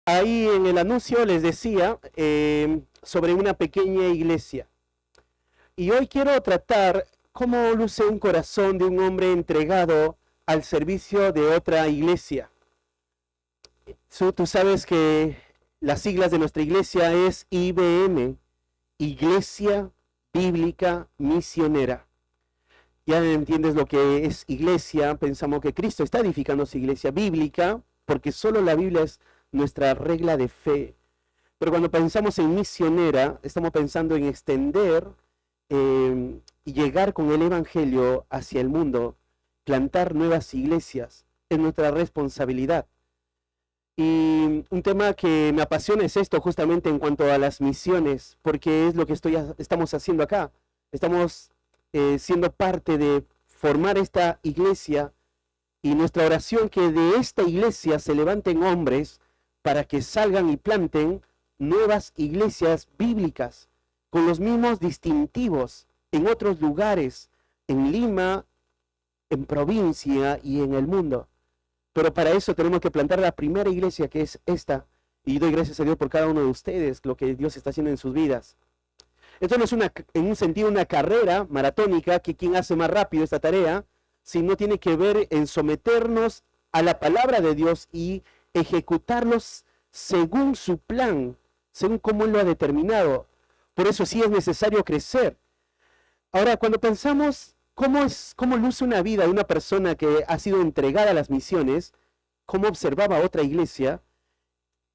Ahí en el anuncio les decía sobre una pequeña iglesia. Y hoy quiero tratar cómo luce un corazón de un hombre entregado al servicio de otra iglesia. Tú sabes que las siglas de nuestra iglesia es IBM, Iglesia Bíblica Misionera. Ya entiendes lo que es iglesia. Pensamos que Cristo está edificando su iglesia bíblica, porque solo la Biblia es nuestra regla de fe. Pero cuando pensamos en misionera, estamos pensando en extender y llegar con el evangelio hacia el mundo, plantar nuevas iglesias, es nuestra responsabilidad. Y un tema que me apasiona es esto, justamente en cuanto a las misiones, porque es lo que estamos haciendo acá. Estamos siendo parte de formar esta iglesia, y nuestra oración que de esta iglesia se levanten hombres para que salgan y planten nuevas iglesias bíblicas con los mismos distintivos en otros lugares, en Lima, en provincia y en el mundo. Pero para eso tenemos que plantar la primera iglesia, que es esta, y doy gracias a Dios por cada uno de ustedes, lo que Dios está haciendo en sus vidas. Esto no es en un sentido una carrera maratónica, que quien hace más rápido esta tarea, sino tiene que ver en someternos a la palabra de Dios y ejecutarlos según su plan, según cómo Él lo ha determinado. Por eso sí es necesario crecer. Ahora, cuando pensamos cómo luce una vida de una persona que ha sido entregada a las misiones, cómo observaba otra iglesia,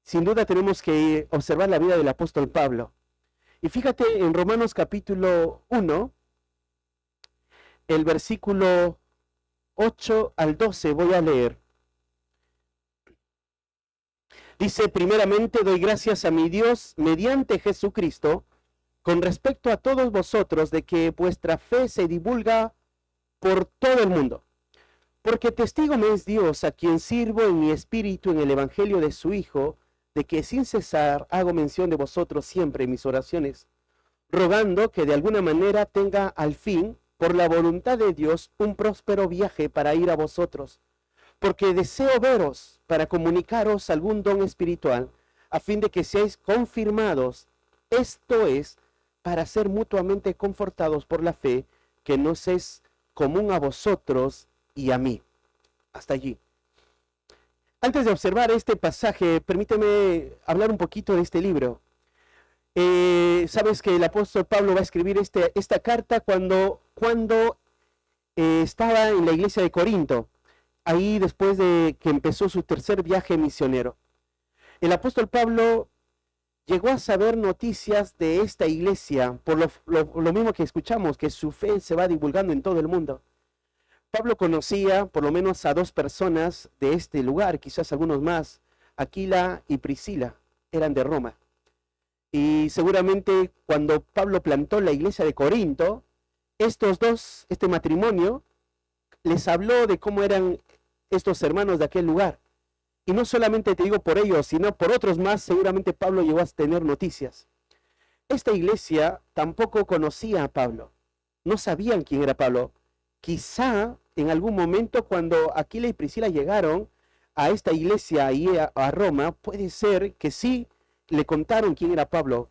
sin duda tenemos que observar la vida del apóstol Pablo. Y fíjate en Romanos capítulo 1, el versículo 8 al 12, voy a leer. Dice: primeramente doy gracias a mi Dios mediante Jesucristo con respecto a todos vosotros, de que vuestra fe se divulga por todo el mundo. Porque testigo me es Dios, a quien sirvo en mi espíritu en el evangelio de su Hijo, de que sin cesar hago mención de vosotros siempre en mis oraciones, rogando que de alguna manera tenga al fin, por la voluntad de Dios, un próspero viaje para ir a vosotros, porque deseo veros para comunicaros algún don espiritual, a fin de que seáis confirmados, esto es, para ser mutuamente confortados por la fe, que nos es común a vosotros y a mí. Hasta allí. Antes de observar este pasaje, permíteme hablar un poquito de este libro. Sabes que el apóstol Pablo va a escribir esta carta cuando estaba en la iglesia de Corinto, ahí después de que empezó su tercer viaje misionero. El apóstol Pablo llegó a saber noticias de esta iglesia, por lo mismo que escuchamos, que su fe se va divulgando en todo el mundo. Pablo conocía por lo menos a dos personas de este lugar, quizás algunos más. Aquila y Priscila eran de Roma. Y seguramente cuando Pablo plantó la iglesia de Corinto, estos dos, este matrimonio, les habló de cómo eran estos hermanos de aquel lugar. Y no solamente te digo por ellos, sino por otros más, seguramente Pablo llegó a tener noticias. Esta iglesia tampoco conocía a Pablo. No sabían quién era Pablo. Quizá en algún momento cuando Aquila y Priscila llegaron a esta iglesia ahí a Roma, puede ser que sí le contaron quién era Pablo,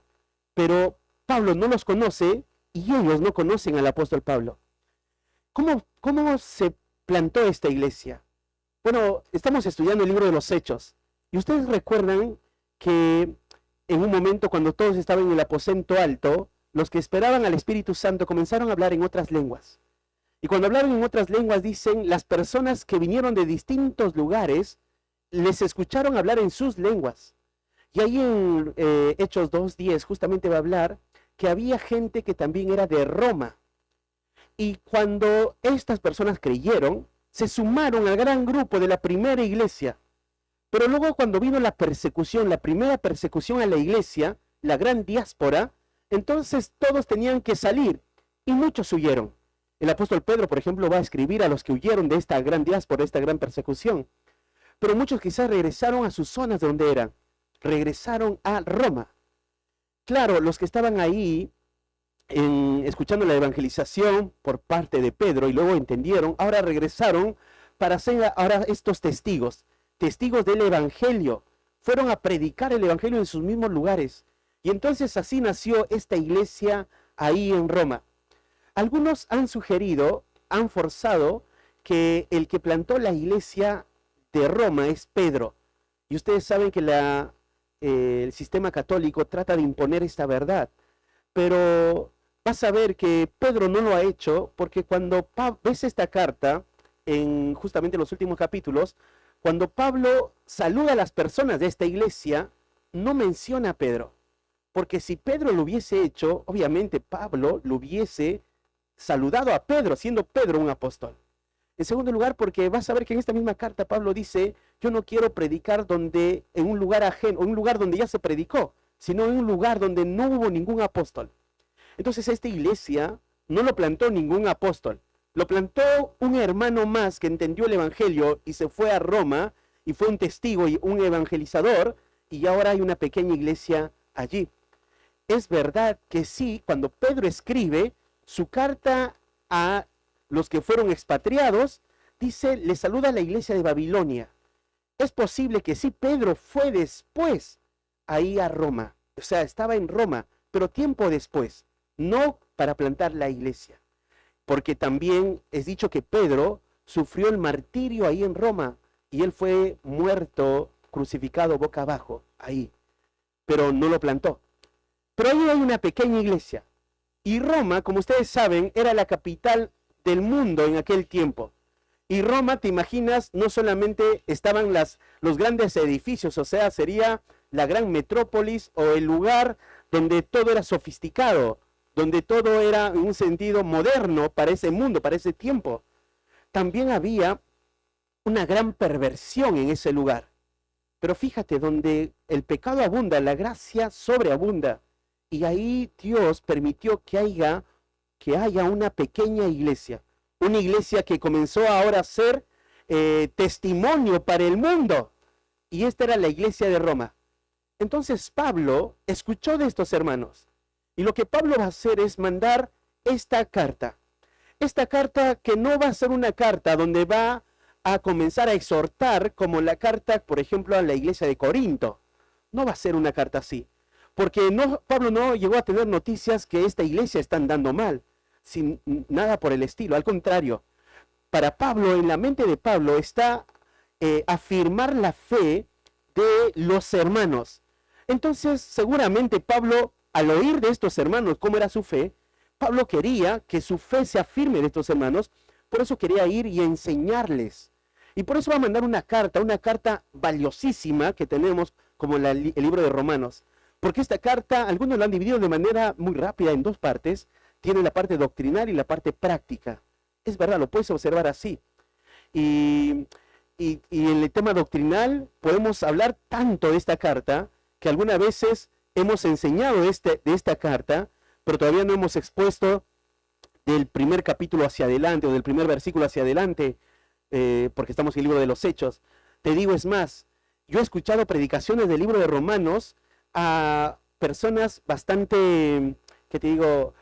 pero Pablo no los conoce y ellos no conocen al apóstol Pablo. ¿Cómo se plantó esta iglesia? Bueno, estamos estudiando el libro de los Hechos, y ustedes recuerdan que en un momento cuando todos estaban en el aposento alto, los que esperaban al Espíritu Santo comenzaron a hablar en otras lenguas. Y cuando hablaron en otras lenguas, dicen, las personas que vinieron de distintos lugares, les escucharon hablar en sus lenguas. Y ahí en Hechos 2:10 justamente va a hablar que había gente que también era de Roma. Y cuando estas personas creyeron, se sumaron al gran grupo de la primera iglesia. Pero luego cuando vino la persecución, la primera persecución a la iglesia, la gran diáspora, entonces todos tenían que salir y muchos huyeron. El apóstol Pedro, por ejemplo, va a escribir a los que huyeron de esta gran diáspora, esta gran persecución. Pero muchos quizás regresaron a sus zonas de donde eran. Regresaron a Roma. Claro, los que estaban ahí escuchando la evangelización por parte de Pedro y luego entendieron, ahora regresaron para ser ahora estos testigos del evangelio, fueron a predicar el evangelio en sus mismos lugares. Y entonces así nació esta iglesia ahí en Roma. Algunos han sugerido, han forzado que el que plantó la iglesia de Roma es Pedro. Y ustedes saben que el sistema católico trata de imponer esta verdad. Pero vas a ver que Pedro no lo ha hecho, porque cuando ves esta carta, en justamente los últimos capítulos, cuando Pablo saluda a las personas de esta iglesia, no menciona a Pedro. Porque si Pedro lo hubiese hecho, obviamente Pablo lo hubiese saludado a Pedro, siendo Pedro un apóstol. En segundo lugar, porque vas a ver que en esta misma carta Pablo dice, yo no quiero predicar en un lugar ajeno, un lugar donde ya se predicó, sino en un lugar donde no hubo ningún apóstol. Entonces esta iglesia no lo plantó ningún apóstol, lo plantó un hermano más que entendió el evangelio y se fue a Roma y fue un testigo y un evangelizador, y ahora hay una pequeña iglesia allí. Es verdad que sí, cuando Pedro escribe su carta a los que fueron expatriados, dice, le saluda a la iglesia de Babilonia. Es posible que sí, Pedro fue después ahí a Roma, o sea, estaba en Roma, pero tiempo después, no para plantar la iglesia, porque también es dicho que Pedro sufrió el martirio ahí en Roma, y él fue muerto, crucificado boca abajo, ahí, pero no lo plantó. Pero ahí hay una pequeña iglesia, y Roma, como ustedes saben, era la capital del mundo en aquel tiempo. Y Roma, te imaginas, no solamente estaban los grandes edificios, o sea, sería la gran metrópolis o el lugar donde todo era sofisticado, donde todo era en un sentido moderno para ese mundo, para ese tiempo. También había una gran perversión en ese lugar. Pero fíjate, donde el pecado abunda, la gracia sobreabunda. Y ahí Dios permitió que haya una pequeña iglesia. Una iglesia que comenzó ahora a ser testimonio para el mundo. Y esta era la iglesia de Roma. Entonces Pablo escuchó de estos hermanos. Y lo que Pablo va a hacer es mandar esta carta. Esta carta que no va a ser una carta donde va a comenzar a exhortar como la carta, por ejemplo, a la iglesia de Corinto. No va a ser una carta así. Porque Pablo no llegó a tener noticias que esta iglesia está andando mal. Sin nada por el estilo. Al contrario, para Pablo, en la mente de Pablo está afirmar la fe de los hermanos. Entonces, seguramente Pablo, al oír de estos hermanos cómo era su fe, Pablo quería que su fe se afirme de estos hermanos, por eso quería ir y enseñarles. Y por eso va a mandar una carta valiosísima que tenemos como el libro de Romanos. Porque esta carta, algunos la han dividido de manera muy rápida en dos partes. Tiene la parte doctrinal y la parte práctica. Es verdad, lo puedes observar así. Y en el tema doctrinal podemos hablar tanto de esta carta que algunas veces hemos enseñado de esta carta, pero todavía no hemos expuesto del primer capítulo hacia adelante o del primer versículo hacia adelante, porque estamos en el libro de los Hechos. Te digo, es más, yo he escuchado predicaciones del libro de Romanos a personas bastante, que te digo,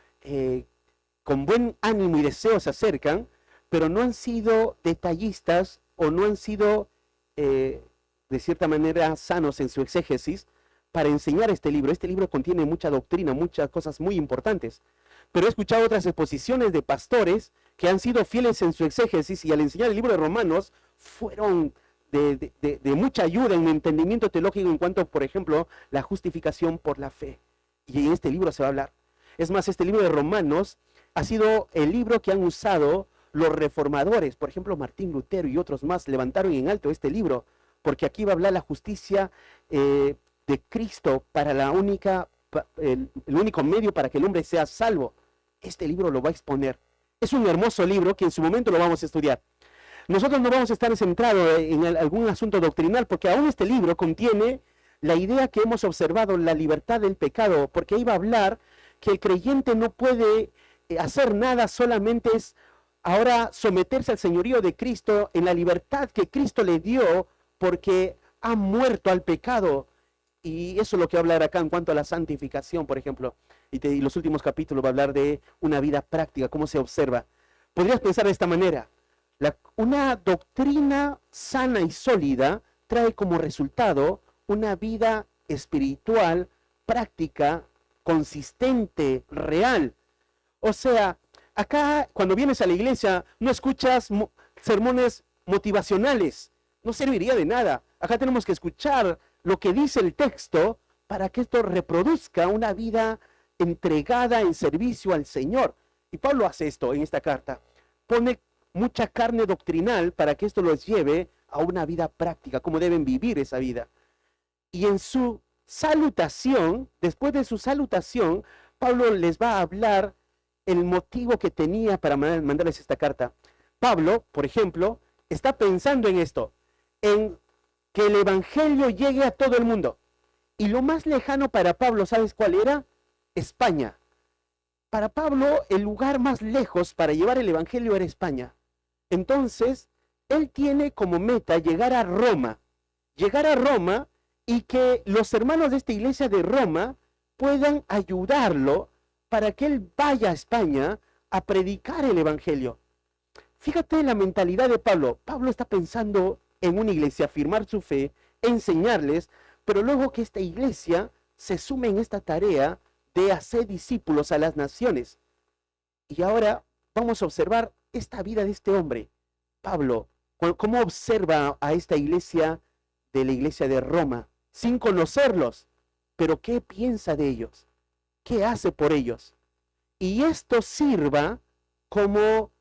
con buen ánimo y deseo se acercan, pero no han sido detallistas o no han sido de cierta manera sanos en su exégesis para enseñar este libro. Este libro contiene mucha doctrina, muchas cosas muy importantes, pero he escuchado otras exposiciones de pastores que han sido fieles en su exégesis y al enseñar el libro de Romanos fueron de mucha ayuda en el entendimiento teológico en cuanto, por ejemplo, la justificación por la fe. Y en este libro se va a hablar. Es más, este libro de Romanos ha sido el libro que han usado los reformadores. Por ejemplo, Martín Lutero y otros más levantaron en alto este libro, porque aquí va a hablar la justicia de Cristo para el único medio para que el hombre sea salvo. Este libro lo va a exponer. Es un hermoso libro que en su momento lo vamos a estudiar. Nosotros no vamos a estar centrados en algún asunto doctrinal, porque aún este libro contiene la idea que hemos observado, la libertad del pecado, porque ahí va a hablar que el creyente no puede hacer nada, solamente es ahora someterse al señorío de Cristo en la libertad que Cristo le dio, porque ha muerto al pecado. Y eso es lo que va a hablar acá en cuanto a la santificación, por ejemplo. Y los últimos capítulos va a hablar de una vida práctica, cómo se observa. Podrías pensar de esta manera: una doctrina sana y sólida trae como resultado una vida espiritual, práctica, consistente, real. O sea, acá cuando vienes a la iglesia no escuchas sermones motivacionales, no serviría de nada. Acá tenemos que escuchar lo que dice el texto para que esto reproduzca una vida entregada en servicio al Señor. Y Pablo hace esto en esta carta. Pone mucha carne doctrinal para que esto los lleve a una vida práctica, cómo deben vivir esa vida. Y en su salutación, después de su salutación, Pablo les va a hablar el motivo que tenía para mandarles esta carta. Pablo, por ejemplo, está pensando en esto, en que el evangelio llegue a todo el mundo. Y lo más lejano para Pablo, ¿sabes cuál era? España. Para Pablo, el lugar más lejos para llevar el evangelio era España. Entonces, él tiene como meta llegar a Roma y que los hermanos de esta iglesia de Roma puedan ayudarlo para que él vaya a España a predicar el evangelio. Fíjate la mentalidad de Pablo. Pablo está pensando en una iglesia, afirmar su fe, enseñarles, pero luego que esta iglesia se sume en esta tarea de hacer discípulos a las naciones. Y ahora vamos a observar esta vida de este hombre, Pablo, cómo observa a esta iglesia de la iglesia de Roma, sin conocerlos, pero qué piensa de ellos, qué hace por ellos. Y esto sirva como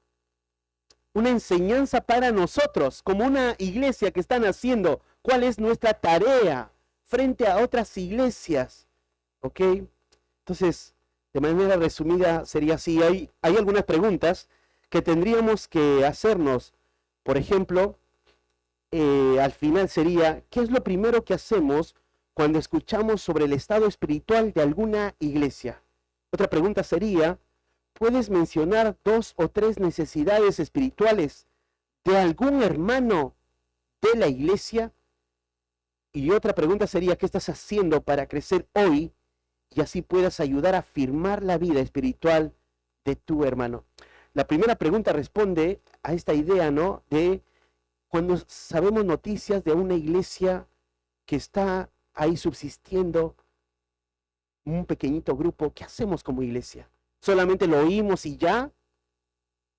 una enseñanza para nosotros, como una iglesia que están haciendo, cuál es nuestra tarea frente a otras iglesias. ¿Ok? Entonces, de manera resumida sería así. Hay algunas preguntas que tendríamos que hacernos. Por ejemplo, al final sería, ¿qué es lo primero que hacemos cuando escuchamos sobre el estado espiritual de alguna iglesia? Otra pregunta sería, ¿puedes mencionar 2 o 3 necesidades espirituales de algún hermano de la iglesia? Y otra pregunta sería, ¿qué estás haciendo para crecer hoy y así puedas ayudar a afirmar la vida espiritual de tu hermano? La primera pregunta responde a esta idea, ¿no? De cuando sabemos noticias de una iglesia que está ahí subsistiendo, un pequeñito grupo, ¿qué hacemos como iglesia? ¿Solamente lo oímos y ya?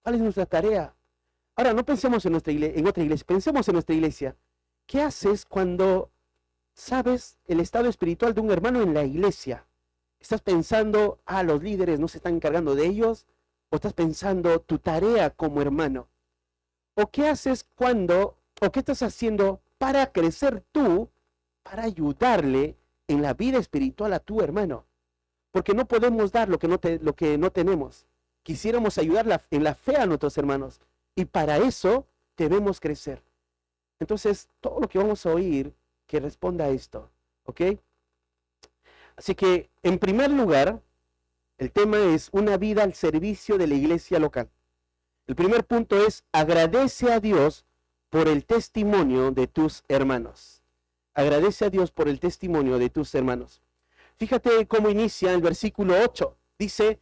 ¿Cuál es nuestra tarea? Ahora, no pensemos en otra iglesia, pensemos en nuestra iglesia. ¿Qué haces cuando sabes el estado espiritual de un hermano en la iglesia? ¿Estás pensando, los líderes no se están encargando de ellos? ¿O estás pensando tu tarea como hermano? ¿O qué haces o qué estás haciendo para crecer tú, para ayudarle en la vida espiritual a tu hermano? Porque no podemos dar lo que no tenemos. Quisiéramos ayudar en la fe a nuestros hermanos. Y para eso debemos crecer. Entonces, todo lo que vamos a oír, que responda a esto. ¿Ok? Así que, en primer lugar, el tema es una vida al servicio de la iglesia local. El primer punto es, agradece a Dios por el testimonio de tus hermanos. Agradece a Dios por el testimonio de tus hermanos. Fíjate cómo inicia el versículo 8. Dice,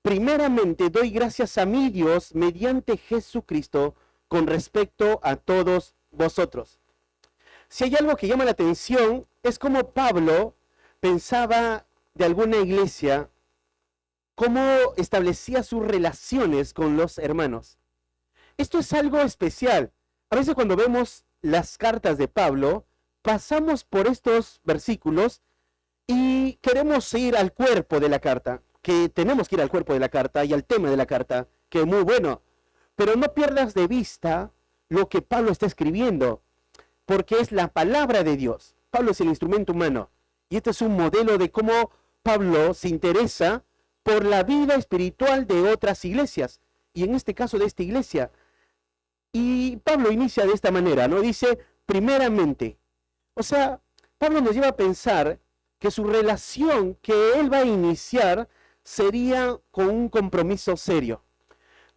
primeramente doy gracias a mi Dios mediante Jesucristo con respecto a todos vosotros. Si hay algo que llama la atención, es como Pablo pensaba de alguna iglesia, cómo establecía sus relaciones con los hermanos. Esto es algo especial. A veces cuando vemos las cartas de Pablo, pasamos por estos versículos y queremos ir al cuerpo de la carta, que tenemos que ir al cuerpo de la carta y al tema de la carta, que es muy bueno. Pero no pierdas de vista lo que Pablo está escribiendo, porque es la palabra de Dios. Pablo es el instrumento humano. Y este es un modelo de cómo Pablo se interesa por la vida espiritual de otras iglesias. Y en este caso de esta iglesia. Y Pablo inicia de esta manera, ¿no? Dice, primeramente. O sea, Pablo nos lleva a pensar que su relación que él va a iniciar sería con un compromiso serio.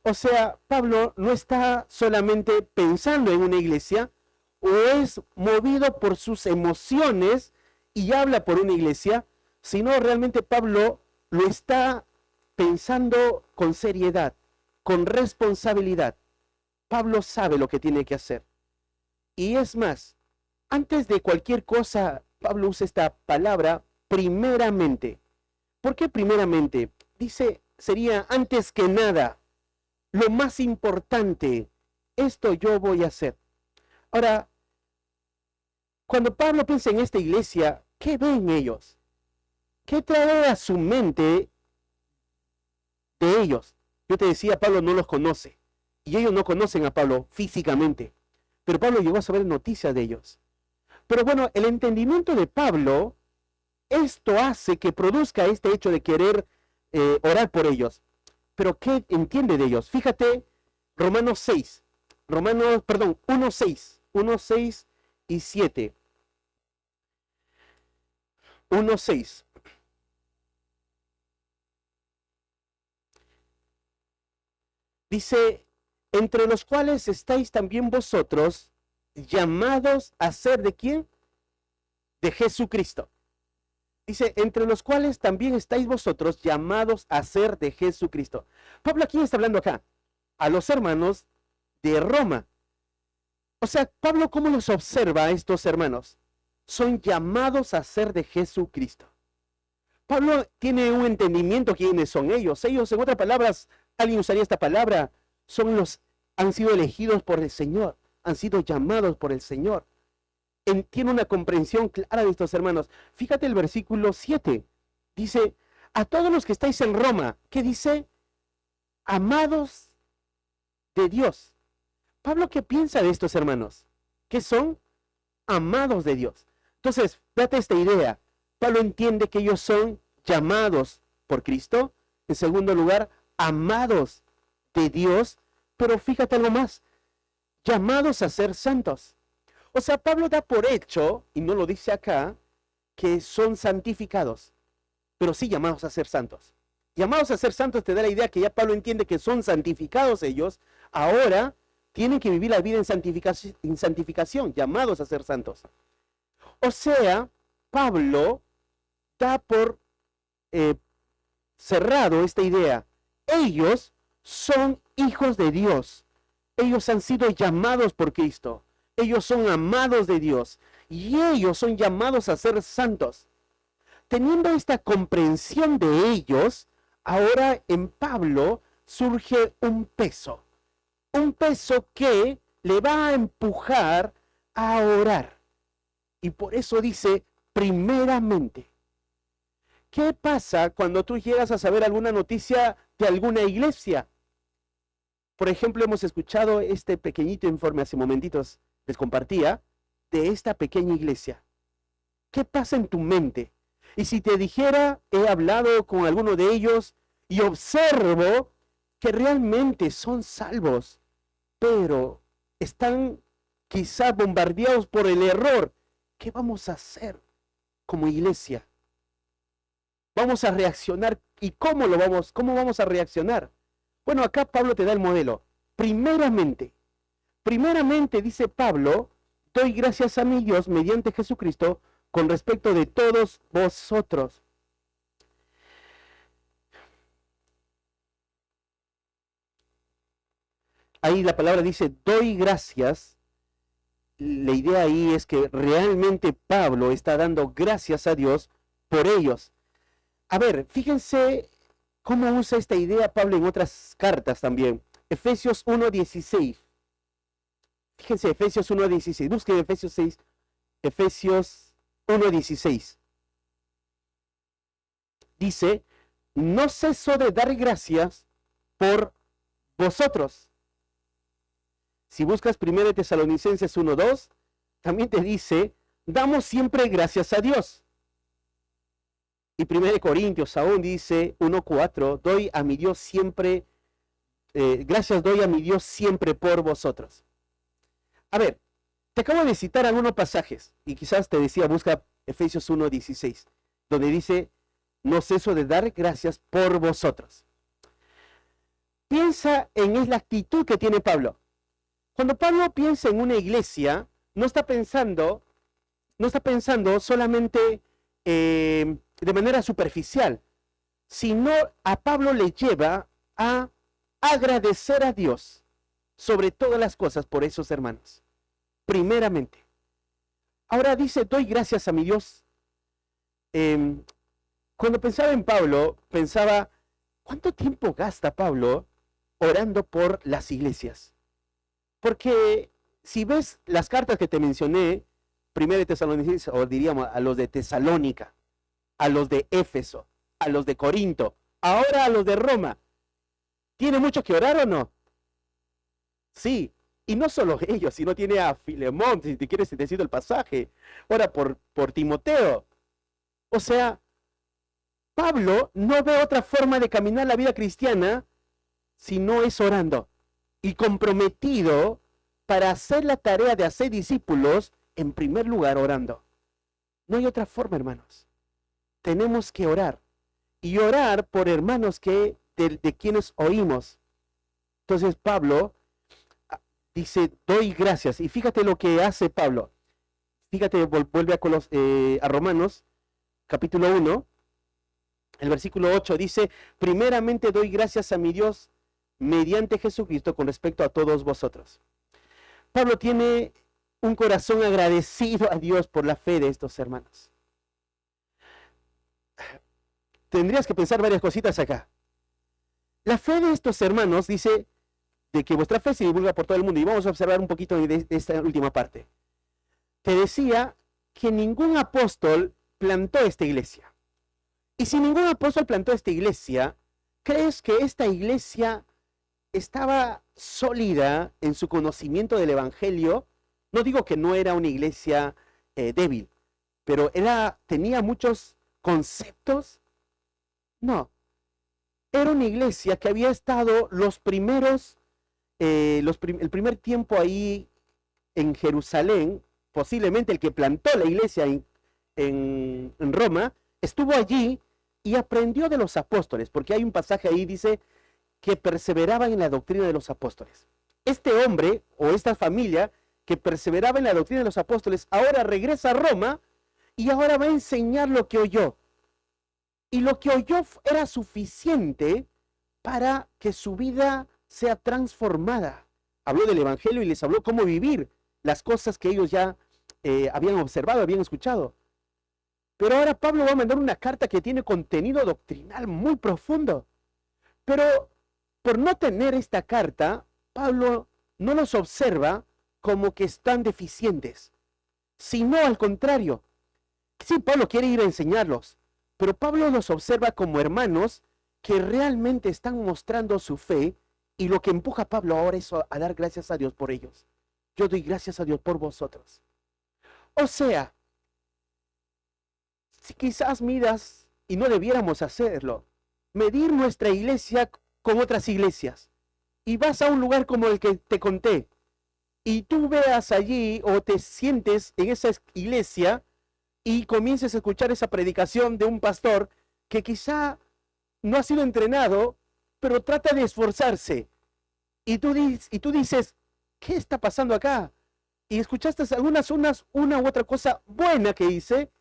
O sea, Pablo no está solamente pensando en una iglesia o es movido por sus emociones y habla por una iglesia, sino realmente Pablo lo está pensando con seriedad, con responsabilidad. Pablo sabe lo que tiene que hacer. Y es más, antes de cualquier cosa Pablo usa esta palabra primeramente. ¿Por qué primeramente? Dice, sería antes que nada, lo más importante, esto yo voy a hacer. Ahora, cuando Pablo piensa en esta iglesia, ¿qué ven ellos? ¿Qué trae a su mente de ellos? Yo te decía, Pablo no los conoce. Y ellos no conocen a Pablo físicamente. Pero Pablo llegó a saber noticias de ellos. Pero bueno, el entendimiento de Pablo, esto hace que produzca este hecho de querer orar por ellos. Pero ¿qué entiende de ellos? Fíjate, Romanos 6, perdón, 1:6, 1:6 y 7. 1:6. Dice, entre los cuales estáis también vosotros llamados a ser ¿de quién? De Jesucristo. Dice, entre los cuales también estáis vosotros llamados a ser de Jesucristo. Pablo, ¿a quién está hablando acá? A los hermanos de Roma. O sea, Pablo, ¿cómo los observa a estos hermanos? Son llamados a ser de Jesucristo. Pablo tiene un entendimiento quiénes son ellos. Ellos, en otras palabras, alguien usaría esta palabra, han sido elegidos por el Señor, han sido llamados por el Señor. Tiene una comprensión clara de estos hermanos. Fíjate el versículo 7. Dice, a todos los que estáis en Roma, ¿qué dice? Amados de Dios. Pablo, ¿qué piensa de estos hermanos? Que son amados de Dios. Entonces, date esta idea. Pablo entiende que ellos son llamados por Cristo. En segundo lugar, amados de Dios. Pero fíjate algo más. Llamados a ser santos. O sea, Pablo da por hecho, y no lo dice acá, que son santificados, pero sí llamados a ser santos. Llamados a ser santos te da la idea que ya Pablo entiende que son santificados ellos, ahora tienen que vivir la vida en santificación, llamados a ser santos. O sea, Pablo da por cerrado esta idea. Ellos son hijos de Dios. Ellos han sido llamados por Cristo. Ellos son amados de Dios y ellos son llamados a ser santos. Teniendo esta comprensión de ellos, ahora en Pablo surge un peso que le va a empujar a orar. Y por eso dice, primeramente. ¿Qué pasa cuando tú llegas a saber alguna noticia de alguna iglesia? Por ejemplo, hemos escuchado este pequeñito informe hace momentitos, les compartía, de esta pequeña iglesia. ¿Qué pasa en tu mente? Y si te dijera, he hablado con alguno de ellos y observo que realmente son salvos, pero están quizá bombardeados por el error, ¿qué vamos a hacer como iglesia? ¿Vamos a reaccionar? ¿Y cómo vamos a reaccionar? Bueno, acá Pablo te da el modelo. Primeramente, dice Pablo, doy gracias a mi Dios mediante Jesucristo con respecto de todos vosotros. Ahí la palabra dice, doy gracias. La idea ahí es que realmente Pablo está dando gracias a Dios por ellos. A ver, fíjense cómo usa esta idea Pablo en otras cartas también. Efesios 1:16. Fíjense, Efesios 1:16. Busquen Efesios 1:16. Dice, no ceso de dar gracias por vosotros. Si buscas 1 Tesalonicenses 1:2, también te dice, damos siempre gracias a Dios. Y 1 Corintios aún dice 1:4, doy a mi Dios siempre, gracias doy a mi Dios siempre por vosotros. A ver, te acabo de citar algunos pasajes, y quizás te decía, busca Efesios 1:16, donde dice, no ceso de dar gracias por vosotros. Piensa en la actitud que tiene Pablo. Cuando Pablo piensa en una iglesia, no está pensando solamente de manera superficial, sino a Pablo le lleva a agradecer a Dios sobre todas las cosas por esos hermanos. Primeramente. Ahora dice, doy gracias a mi Dios. Cuando pensaba en Pablo, pensaba, ¿cuánto tiempo gasta Pablo orando por las iglesias? Porque si ves las cartas que te mencioné, primero de Tesalonicenses, o diríamos a los de Tesalónica, a los de Éfeso, a los de Corinto, ahora a los de Roma, ¿tiene mucho que orar o no? Sí, y no solo ellos, sino tiene a Filemón, si te quieres te cito el pasaje, ora por Timoteo. O sea, Pablo no ve otra forma de caminar la vida cristiana si no es orando y comprometido para hacer la tarea de hacer discípulos, en primer lugar orando. No hay otra forma, hermanos. Tenemos que orar y orar por hermanos que de quienes oímos. Entonces Pablo dice, doy gracias. Y fíjate lo que hace Pablo. Fíjate, vuelve a Romanos, capítulo 1, el versículo 8 dice, primeramente doy gracias a mi Dios mediante Jesucristo con respecto a todos vosotros. Pablo tiene un corazón agradecido a Dios por la fe de estos hermanos. Tendrías que pensar varias cositas acá. La fe de estos hermanos dice de que vuestra fe se divulga por todo el mundo. Y vamos a observar un poquito de esta última parte. Te decía que ningún apóstol plantó esta iglesia. Y si ningún apóstol plantó esta iglesia, ¿crees que esta iglesia estaba sólida en su conocimiento del evangelio? No digo que no era una iglesia débil, pero tenía muchos conceptos. No, era una iglesia que había estado el primer tiempo ahí en Jerusalén, posiblemente el que plantó la iglesia en Roma, estuvo allí y aprendió de los apóstoles, porque hay un pasaje ahí, dice, que perseveraban en la doctrina de los apóstoles. Este hombre o esta familia que perseveraba en la doctrina de los apóstoles, ahora regresa a Roma y ahora va a enseñar lo que oyó. Y lo que oyó era suficiente para que su vida sea transformada. Habló del evangelio y les habló cómo vivir las cosas que ellos ya habían observado, habían escuchado. Pero ahora Pablo va a mandar una carta que tiene contenido doctrinal muy profundo. Pero por no tener esta carta, Pablo no los observa como que están deficientes, sino al contrario. Sí, Pablo quiere ir a enseñarlos, pero Pablo los observa como hermanos que realmente están mostrando su fe, y lo que empuja a Pablo ahora es a dar gracias a Dios por ellos. Yo doy gracias a Dios por vosotros. O sea, si quizás midas, y no debiéramos hacerlo, medir nuestra iglesia con otras iglesias, y vas a un lugar como el que te conté, y tú veas allí o te sientes en esa iglesia y comiences a escuchar esa predicación de un pastor que quizá no ha sido entrenado, pero trata de esforzarse, y tú dices, ¿qué está pasando acá? Y escuchaste una u otra cosa buena que hice,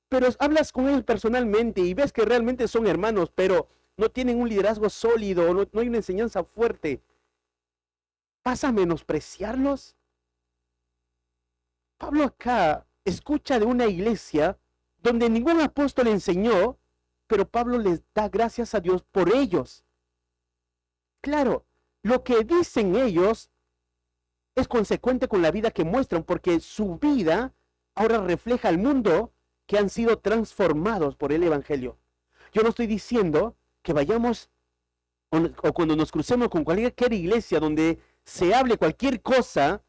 pero hablas con ellos personalmente y ves que realmente son hermanos, pero no tienen un liderazgo sólido, no hay una enseñanza fuerte. ¿Vas a menospreciarlos? Pablo acá escucha de una iglesia donde ningún apóstol enseñó, pero Pablo les da gracias a Dios por ellos. Claro, lo que dicen ellos es consecuente con la vida que muestran, porque su vida ahora refleja al mundo que han sido transformados por el evangelio. Yo no estoy diciendo que vayamos o cuando nos crucemos con cualquier iglesia donde se hable cualquier cosa,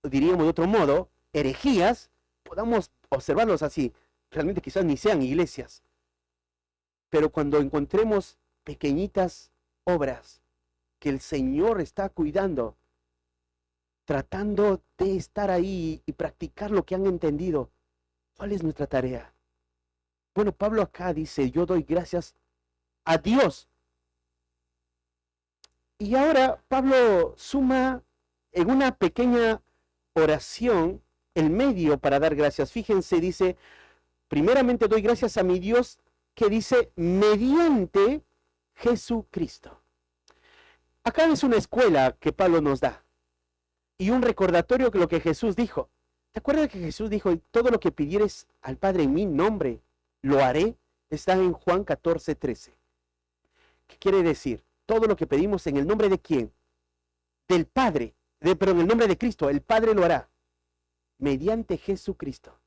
diríamos de otro modo, herejías, podamos observarlos así. Realmente quizás ni sean iglesias. Pero cuando encontremos pequeñitas obras que el Señor está cuidando, tratando de estar ahí y practicar lo que han entendido, ¿cuál es nuestra tarea? Bueno, Pablo acá dice, yo doy gracias a Dios. Y ahora Pablo suma en una pequeña oración el medio para dar gracias. Fíjense, dice, primeramente doy gracias a mi Dios, que dice, mediante Jesucristo. Acá es una escuela que Pablo nos da y un recordatorio de lo que Jesús dijo. ¿Te acuerdas que Jesús dijo, todo lo que pidieres al Padre en mi nombre, lo haré? Está en Juan 14:13. ¿Qué quiere decir? Todo lo que pedimos en el nombre de quién? Del Padre, pero en el nombre de Cristo, el Padre lo hará. Mediante Jesucristo.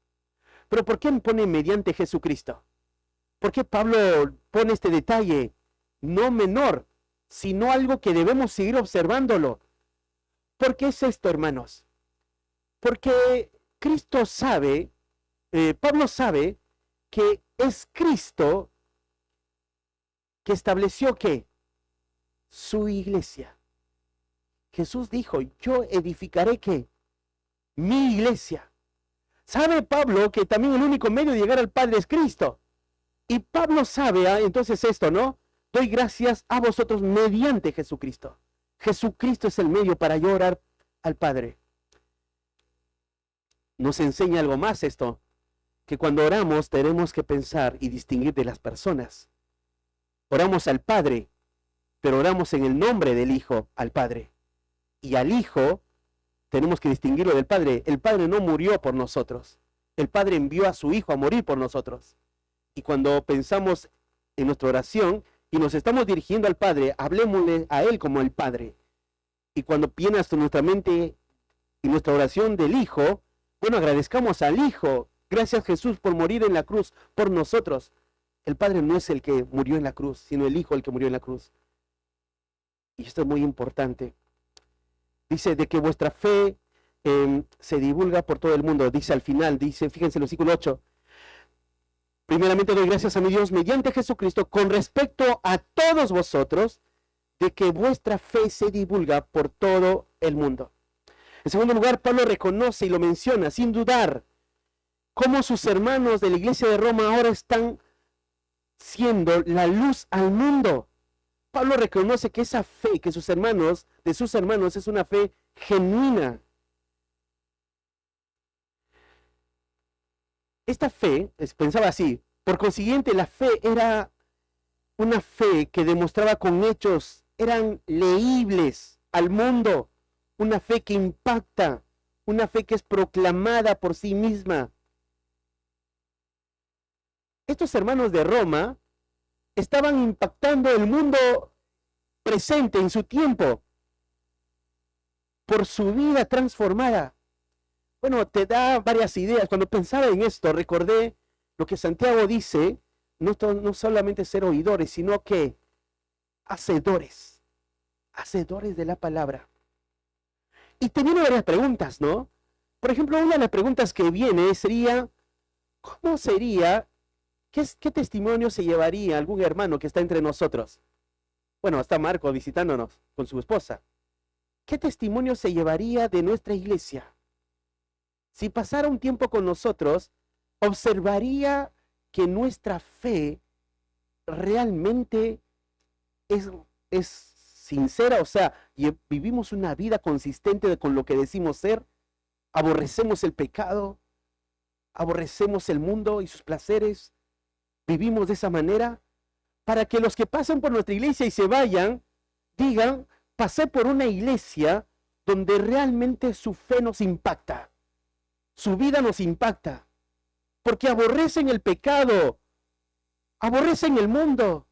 ¿Pero por qué pone mediante Jesucristo? ¿Por qué Pablo pone este detalle? No menor, sino algo que debemos seguir observándolo. ¿Por qué es esto, hermanos? Porque Cristo sabe, Pablo sabe que es Cristo que estableció ¿qué? Su iglesia. Jesús dijo, yo edificaré ¿qué? Mi iglesia. Sabe Pablo que también el único medio de llegar al Padre es Cristo. Y Pablo sabe entonces esto, ¿no? Doy gracias a vosotros mediante Jesucristo. Jesucristo es el medio para yo orar al Padre. Nos enseña algo más esto, que cuando oramos tenemos que pensar y distinguir de las personas. Oramos al Padre, pero oramos en el nombre del Hijo al Padre. Y al Hijo tenemos que distinguirlo del Padre. El Padre no murió por nosotros. El Padre envió a su Hijo a morir por nosotros. Y cuando pensamos en nuestra oración y nos estamos dirigiendo al Padre, hablemosle a Él como el Padre. Y cuando viene hasta nuestra mente y nuestra oración del Hijo, bueno, agradezcamos al Hijo. Gracias Jesús por morir en la cruz por nosotros. El Padre no es el que murió en la cruz, sino el Hijo el que murió en la cruz. Y esto es muy importante. Dice de que vuestra fe se divulga por todo el mundo. Dice al final, dice, fíjense en el versículo 8. Primeramente doy gracias a mi Dios mediante Jesucristo con respecto a todos vosotros, de que vuestra fe se divulga por todo el mundo. En segundo lugar, Pablo reconoce y lo menciona sin dudar cómo sus hermanos de la iglesia de Roma ahora están siendo la luz al mundo. Pablo reconoce que esa fe que sus hermanos es una fe genuina. Esta fe, pensaba así, por consiguiente la fe era una fe que demostraba con hechos, eran leíbles al mundo, una fe que impacta, una fe que es proclamada por sí misma. Estos hermanos de Roma estaban impactando el mundo presente en su tiempo por su vida transformada. Bueno, te da varias ideas. Cuando pensaba en esto, recordé lo que Santiago dice, no solamente ser oidores, sino que hacedores de la palabra. Y te vienen varias preguntas, ¿no? Por ejemplo, una de las preguntas que viene sería, ¿cómo sería, qué testimonio se llevaría algún hermano que está entre nosotros? Bueno, está Marco visitándonos con su esposa. ¿Qué testimonio se llevaría de nuestra iglesia? Si pasara un tiempo con nosotros, observaría que nuestra fe realmente es sincera, o sea, vivimos una vida consistente con lo que decimos ser, aborrecemos el pecado, aborrecemos el mundo y sus placeres, vivimos de esa manera, para que los que pasen por nuestra iglesia y se vayan, digan, pasé por una iglesia donde realmente su fe nos impacta. Su vida nos impacta, porque aborrecen el pecado, aborrecen el mundo,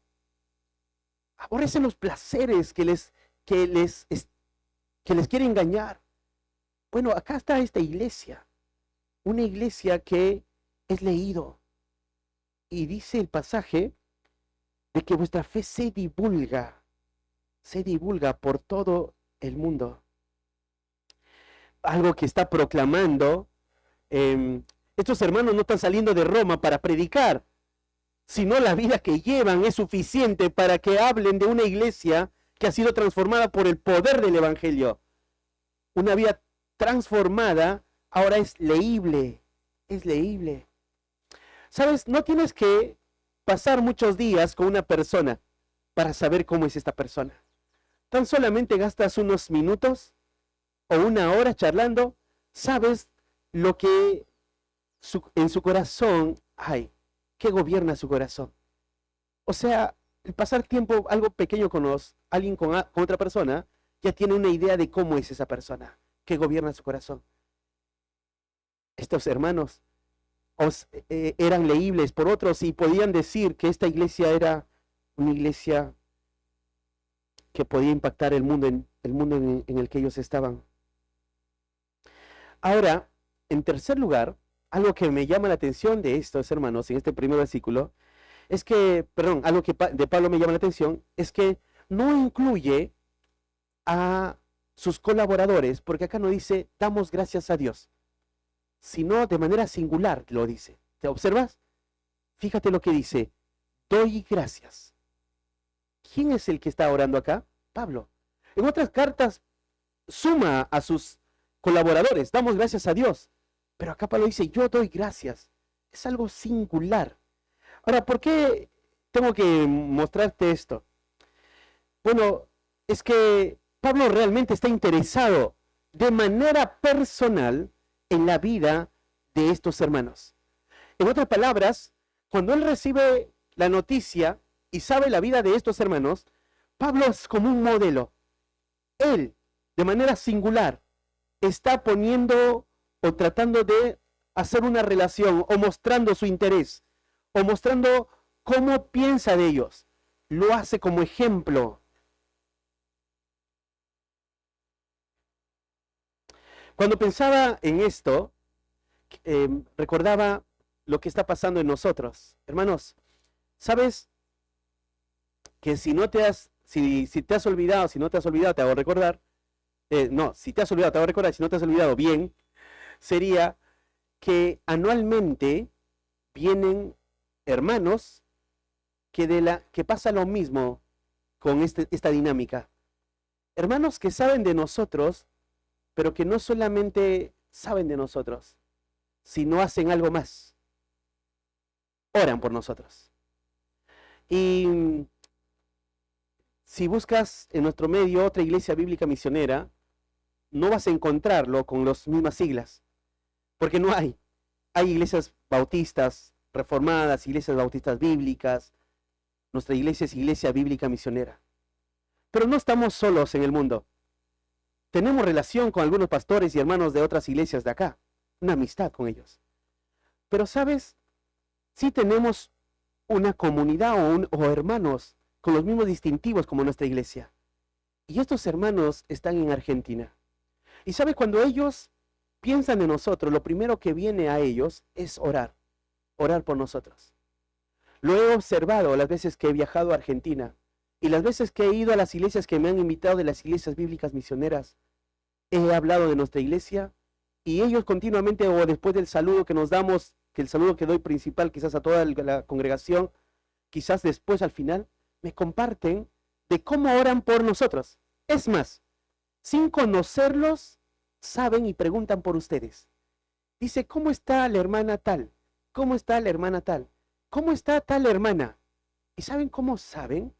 aborrecen los placeres que les quiere engañar. Bueno, acá está esta iglesia, una iglesia que es leído. Y dice el pasaje de que vuestra fe se divulga por todo el mundo. Algo que está proclamando. Estos hermanos no están saliendo de Roma para predicar, sino la vida que llevan es suficiente para que hablen de una iglesia que ha sido transformada por el poder del evangelio. Una vida transformada ahora es leíble, ¿Sabes? No tienes que pasar muchos días con una persona para saber cómo es esta persona. Tan solamente gastas unos minutos o una hora charlando, sabes lo que en su corazón hay, que gobierna su corazón. O sea, el pasar tiempo, algo pequeño con alguien con otra persona, ya tiene una idea de cómo es esa persona, que gobierna su corazón. Estos hermanos eran leíbles por otros y podían decir que esta iglesia era una iglesia que podía impactar el mundo en el que ellos estaban. Ahora, en tercer lugar, algo que me llama la atención de estos hermanos en este primer versículo, es que, perdón, algo que de Pablo me llama la atención, es que no incluye a sus colaboradores, porque acá no dice, damos gracias a Dios, sino de manera singular lo dice. ¿Te observas? Fíjate lo que dice, doy gracias. ¿Quién es el que está orando acá? Pablo. En otras cartas suma a sus colaboradores, damos gracias a Dios. Pero acá Pablo dice, yo doy gracias. Es algo singular. Ahora, ¿por qué tengo que mostrarte esto? Bueno, es que Pablo realmente está interesado de manera personal en la vida de estos hermanos. En otras palabras, cuando él recibe la noticia y sabe la vida de estos hermanos, Pablo es como un modelo. Él, de manera singular, está poniendo o tratando de hacer una relación o mostrando su interés o mostrando cómo piensa de ellos. Lo hace como ejemplo. Cuando pensaba en esto, recordaba lo que está pasando en nosotros. Hermanos, ¿sabes que si te has olvidado, si no te has olvidado, te hago recordar? Si te has olvidado, te hago recordar, si no te has olvidado, bien, sería que anualmente vienen hermanos que pasa lo mismo con esta dinámica. Hermanos que saben de nosotros, pero que no solamente saben de nosotros, sino hacen algo más. Oran por nosotros. Y si buscas en nuestro medio otra iglesia bíblica misionera, no vas a encontrarlo con las mismas siglas, porque no hay. Hay iglesias bautistas reformadas, iglesias bautistas bíblicas. Nuestra iglesia es iglesia bíblica misionera. Pero no estamos solos en el mundo. Tenemos relación con algunos pastores y hermanos de otras iglesias de acá, una amistad con ellos. Pero, ¿sabes? Sí tenemos una comunidad o hermanos con los mismos distintivos como nuestra iglesia. Y estos hermanos están en Argentina. Y ¿sabes? Cuando ellos piensan en nosotros, lo primero que viene a ellos es orar por nosotros. Lo he observado las veces que he viajado a Argentina y las veces que he ido a las iglesias que me han invitado de las iglesias bíblicas misioneras. He hablado de nuestra iglesia y ellos continuamente, o después del saludo que nos damos, que el saludo que doy principal quizás a toda la congregación, quizás después al final, me comparten de cómo oran por nosotros. Es más, sin conocerlos, saben y preguntan por ustedes. Dice, ¿cómo está la hermana tal? ¿Cómo está la hermana tal? ¿Cómo está tal hermana? ¿Y saben cómo saben?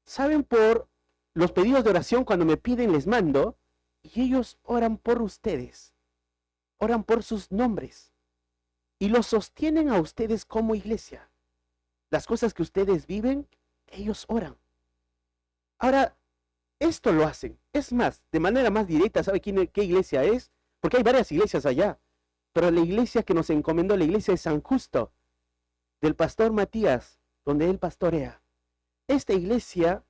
Saben por los pedidos de oración cuando me piden, les mando, y ellos oran por ustedes. Oran por sus nombres. Y los sostienen a ustedes como iglesia. Las cosas que ustedes viven, ellos oran. Ahora, esto lo hacen. Es más, de manera más directa, ¿sabe qué iglesia es? Porque hay varias iglesias allá. Pero la iglesia que nos encomendó, la iglesia de San Justo, del pastor Matías, donde él pastorea. Esta iglesia,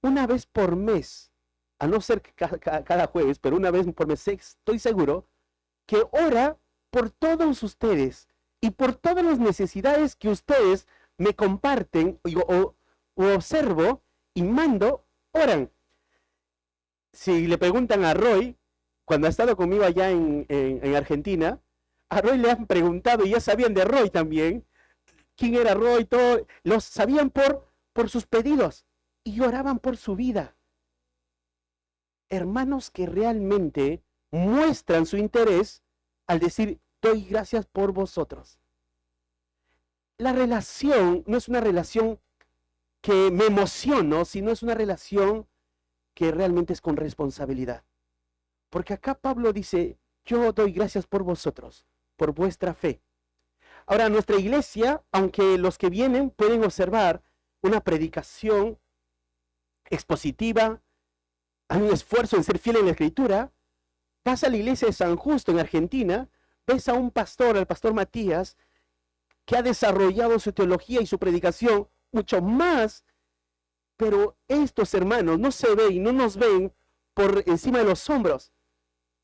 una vez por mes, a no ser cada jueves, pero una vez por mes, estoy seguro, que ora por todos ustedes y por todas las necesidades que ustedes me comparten o observo y mando, oran. Si le preguntan a Roy, cuando ha estado conmigo allá en Argentina, a Roy le han preguntado y ya sabían de Roy también, quién era Roy, todo, los sabían por sus pedidos y oraban por su vida. Hermanos que realmente muestran su interés al decir, doy gracias por vosotros. La relación no es una relación que me emociono, sino es una relación que realmente es con responsabilidad. Porque acá Pablo dice, yo doy gracias por vosotros, por vuestra fe. Ahora, nuestra iglesia, aunque los que vienen pueden observar una predicación expositiva, hay un esfuerzo en ser fiel en la escritura, vas a la iglesia de San Justo en Argentina, ves a un pastor, al pastor Matías, que ha desarrollado su teología y su predicación mucho más, pero estos hermanos no se ven y no nos ven por encima de los hombros,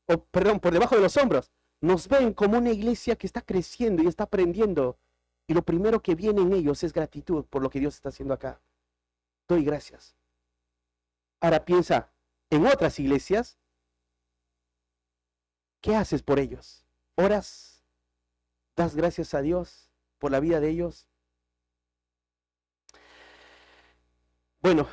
o perdón, por debajo de los hombros. Nos ven como una iglesia que está creciendo y está aprendiendo. Y lo primero que viene en ellos es gratitud por lo que Dios está haciendo acá. Doy gracias. Ahora piensa en otras iglesias. ¿Qué haces por ellos? ¿Oras? ¿Das gracias a Dios por la vida de ellos? Bueno,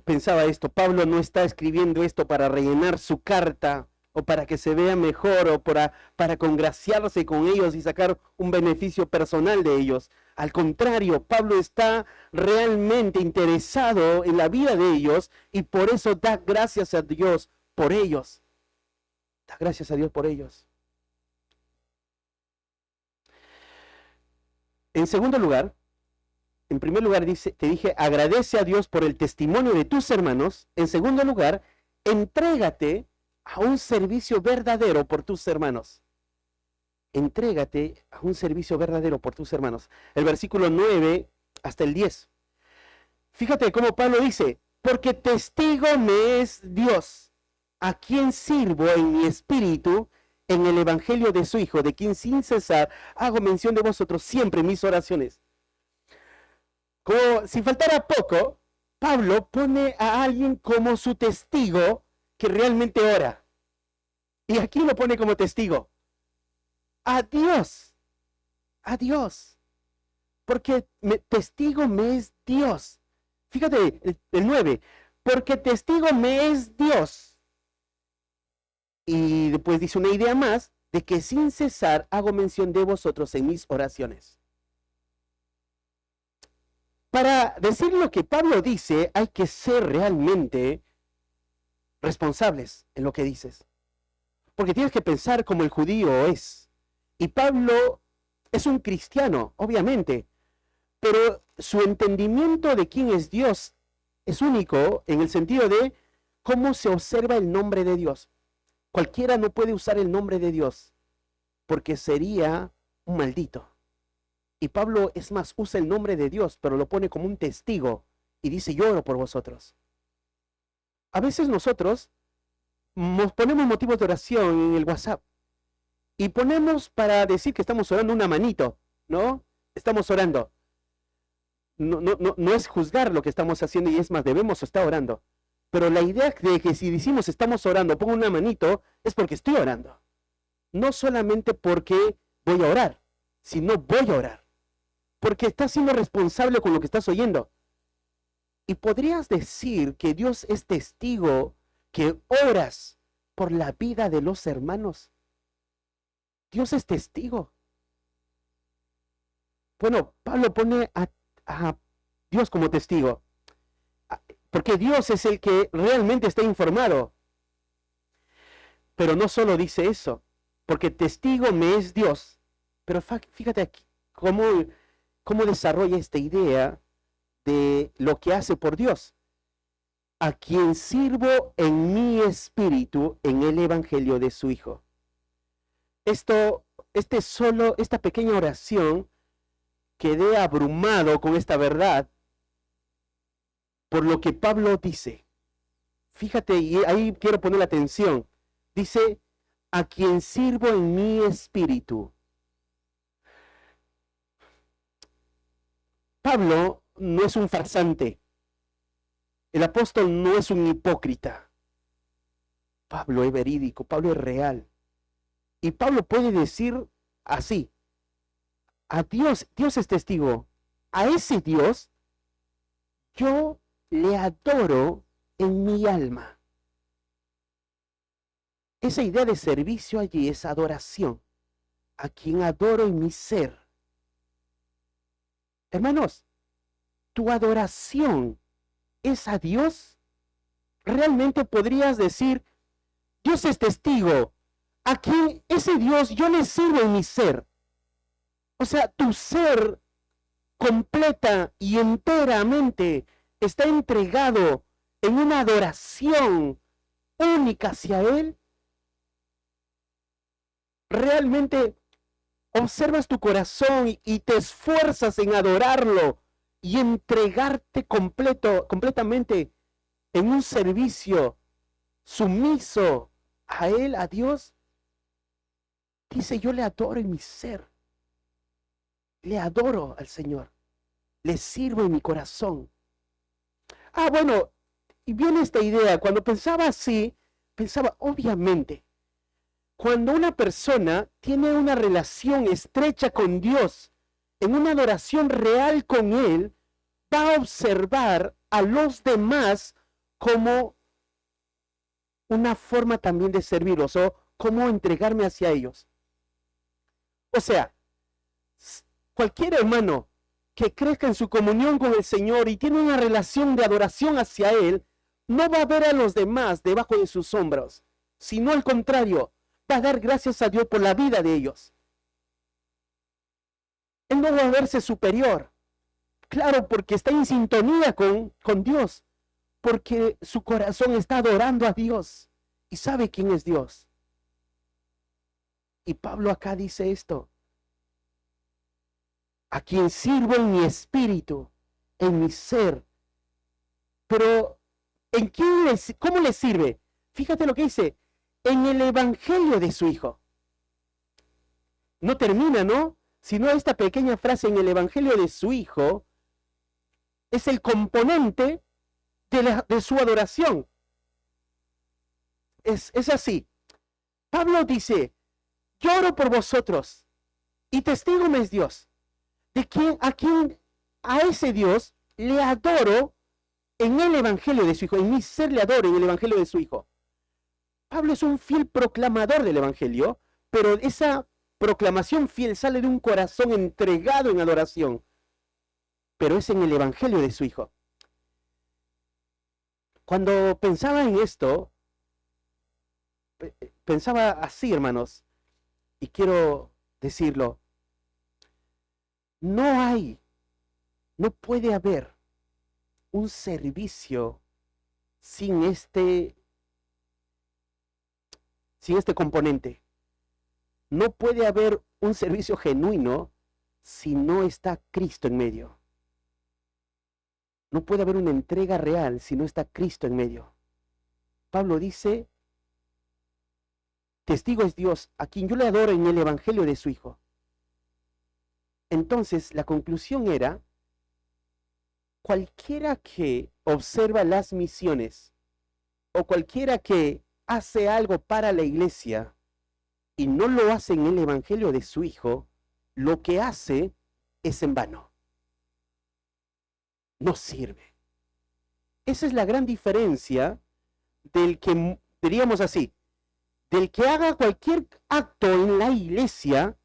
pensaba esto, Pablo no está escribiendo esto para rellenar su carta o para que se vea mejor o para congraciarse con ellos y sacar un beneficio personal de ellos. Al contrario, Pablo está realmente interesado en la vida de ellos y por eso da gracias a Dios por ellos. Da gracias a Dios por ellos. En segundo lugar, en primer lugar te dije, agradece a Dios por el testimonio de tus hermanos. En segundo lugar, entrégate a un servicio verdadero por tus hermanos. Entrégate a un servicio verdadero por tus hermanos. El versículo 9 hasta el 10. Fíjate cómo Pablo dice, porque testigo me es Dios, a quien sirvo en mi espíritu, en el evangelio de su Hijo, de quien sin cesar hago mención de vosotros siempre en mis oraciones. Como si faltara poco, Pablo pone a alguien como su testigo que realmente ora. Y aquí lo pone como testigo. A Dios. A Dios. Porque testigo me es Dios. Fíjate, el 9. Porque testigo me es Dios. Y después dice una idea más, de que sin cesar hago mención de vosotros en mis oraciones. Para decir lo que Pablo dice, hay que ser realmente responsables en lo que dices. Porque tienes que pensar como el judío es. Y Pablo es un cristiano, obviamente. Pero su entendimiento de quién es Dios es único en el sentido de cómo se observa el nombre de Dios. Cualquiera no puede usar el nombre de Dios porque sería un maldito. Y Pablo, es más, usa el nombre de Dios, pero lo pone como un testigo y dice, yo oro por vosotros. A veces nosotros nos ponemos motivos de oración en el WhatsApp y ponemos para decir que estamos orando una manito, ¿no? Estamos orando. No es juzgar lo que estamos haciendo y es más, debemos estar orando. Pero la idea de que si decimos estamos orando, pongo una manito, es porque estoy orando. No solamente porque voy a orar, sino voy a orar. Porque estás siendo responsable con lo que estás oyendo. Y podrías decir que Dios es testigo que oras por la vida de los hermanos. Dios es testigo. Bueno, Pablo pone a Dios como testigo. Porque Dios es el que realmente está informado. Pero no solo dice eso. Porque testigo me es Dios. Pero fíjate aquí cómo desarrolla esta idea de lo que hace por Dios. A quien sirvo en mi espíritu en el evangelio de su Hijo. Esta pequeña oración, quedé abrumado con esta verdad por lo que Pablo dice. Fíjate, y ahí quiero poner la atención. Dice, a quien sirvo en mi espíritu. Pablo no es un farsante. El apóstol no es un hipócrita. Pablo es verídico, Pablo es real. Y Pablo puede decir así, a Dios, Dios es testigo, a ese Dios yo le adoro en mi alma. Esa idea de servicio allí es adoración, a quien adoro en mi ser. Hermanos, ¿tu adoración es a Dios? Realmente podrías decir, Dios es testigo, a quien ese Dios yo le sirvo en mi ser. O sea, tu ser completa y enteramente está entregado en una adoración única hacia Él. realmente observas tu corazón y te esfuerzas en adorarlo y entregarte completamente en un servicio sumiso a Él, a Dios, dice, yo le adoro en mi ser, le adoro al Señor, le sirvo en mi corazón. Ah, bueno, y viene esta idea, cuando pensaba así, pensaba, obviamente, cuando una persona tiene una relación estrecha con Dios, en una adoración real con Él, va a observar a los demás como una forma también de servirlos o cómo entregarme hacia ellos. O sea, cualquier hermano que crezca en su comunión con el Señor y tiene una relación de adoración hacia Él, no va a ver a los demás debajo de sus hombros, sino al contrario, va a dar gracias a Dios por la vida de ellos. Él no va a verse superior, claro, porque está en sintonía con Dios, porque su corazón está adorando a Dios y sabe quién es Dios. Y Pablo acá dice esto: a quien sirvo en mi espíritu, en mi ser. Pero, ¿en quién cómo le sirve? Fíjate lo que dice, en el evangelio de su Hijo. No termina, ¿no? Sino esta pequeña frase, en el evangelio de su Hijo, es el componente de su adoración. Es así. Pablo dice, yo oro por vosotros y testigo me es Dios, de a ese Dios le adoro en el evangelio de su Hijo, en mi ser le adoro en el evangelio de su Hijo. Pablo es un fiel proclamador del evangelio, pero esa proclamación fiel sale de un corazón entregado en adoración, pero es en el evangelio de su Hijo. Cuando pensaba en esto, pensaba así, hermanos, y quiero decirlo, no puede haber un servicio sin este componente. No puede haber un servicio genuino si no está Cristo en medio. No puede haber una entrega real si no está Cristo en medio. Pablo dice, testigo es Dios, a quien yo le adoro en el evangelio de su Hijo. Entonces, la conclusión era, cualquiera que observa las misiones o cualquiera que hace algo para la iglesia y no lo hace en el evangelio de su Hijo, lo que hace es en vano. No sirve. Esa es la gran diferencia del que, diríamos así, del que haga cualquier acto en la iglesia,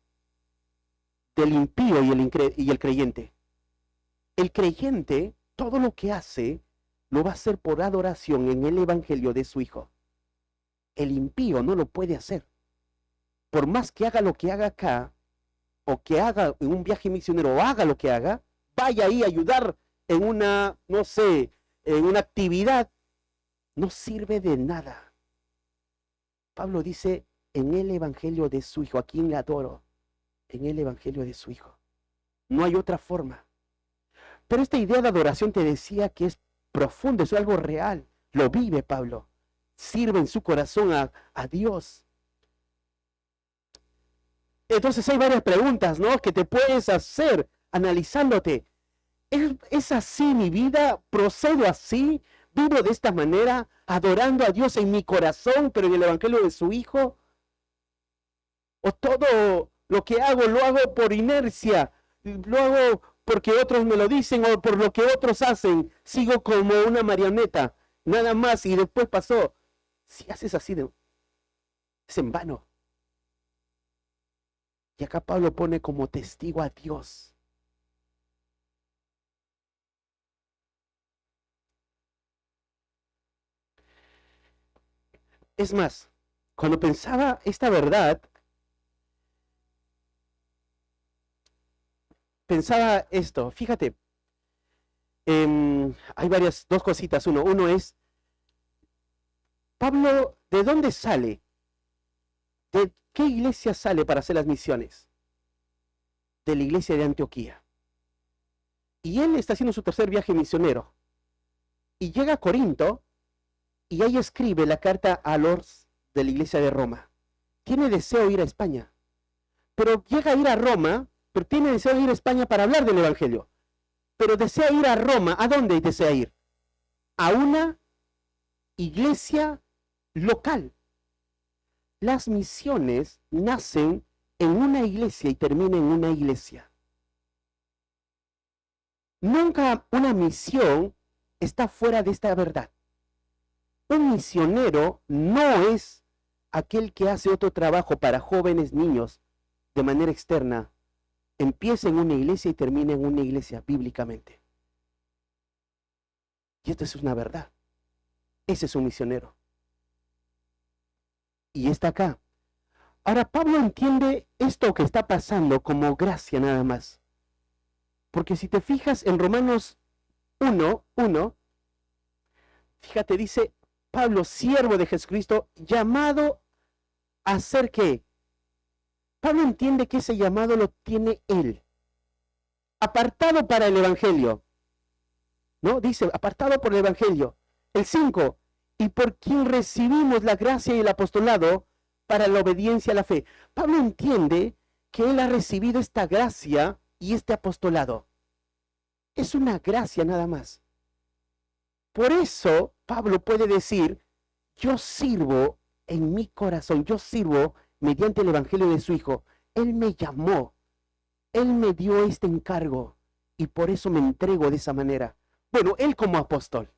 del impío y el creyente. El creyente, todo lo que hace, lo va a hacer por adoración en el evangelio de su Hijo. El impío no lo puede hacer. Por más que haga lo que haga acá, o que haga en un viaje misionero, o haga lo que haga, vaya ahí a ayudar en una, no sé, en una actividad, no sirve de nada. Pablo dice, en el evangelio de su Hijo, ¿a quién le adoro? En el evangelio de su Hijo. No hay otra forma. Pero esta idea de adoración te decía que es profundo, es algo real. Lo vive Pablo. Sirve en su corazón a Dios. Entonces hay varias preguntas, ¿no?, que te puedes hacer analizándote. ¿Es así mi vida? ¿Procedo así? ¿Vivo de esta manera, adorando a Dios en mi corazón, pero en el evangelio de su Hijo? ¿O todo lo que hago lo hago por inercia? ¿Lo hago porque otros me lo dicen o por lo que otros hacen? Sigo como una marioneta, nada más, y después pasó. Si haces así, es en vano. Y acá Pablo pone como testigo a Dios. Es más, cuando pensaba esta verdad, pensaba esto, fíjate, hay dos cositas. Uno es, Pablo, ¿de dónde sale ¿De qué iglesia sale para hacer las misiones? De la iglesia de Antioquía. Y él está haciendo su tercer viaje misionero. Y llega a Corinto y ahí escribe la carta a los de la iglesia de Roma. Tiene deseo de ir a España. Pero llega a ir a Roma, pero tiene deseo de ir a España para hablar del Evangelio. Pero desea ir a Roma. ¿A dónde desea ir? A una iglesia local. Las misiones nacen en una iglesia y terminan en una iglesia. Nunca una misión está fuera de esta verdad. Un misionero no es aquel que hace otro trabajo para jóvenes, niños, de manera externa. Empieza en una iglesia y termina en una iglesia bíblicamente. Y esto es una verdad. Ese es un misionero. Y está acá. Ahora Pablo entiende esto que está pasando como gracia nada más. Porque si te fijas en Romanos 1:1, fíjate, dice Pablo, siervo de Jesucristo, llamado a ser ¿qué? Pablo entiende que ese llamado lo tiene él. Apartado para el Evangelio. ¿No? Dice, apartado por el Evangelio. El 5, y por quien recibimos la gracia y el apostolado para la obediencia a la fe. Pablo entiende que él ha recibido esta gracia y este apostolado. Es una gracia nada más. Por eso Pablo puede decir, yo sirvo en mi corazón, yo sirvo mediante el evangelio de su Hijo. Él me llamó, él me dio este encargo y por eso me entrego de esa manera. Bueno, él como apóstol.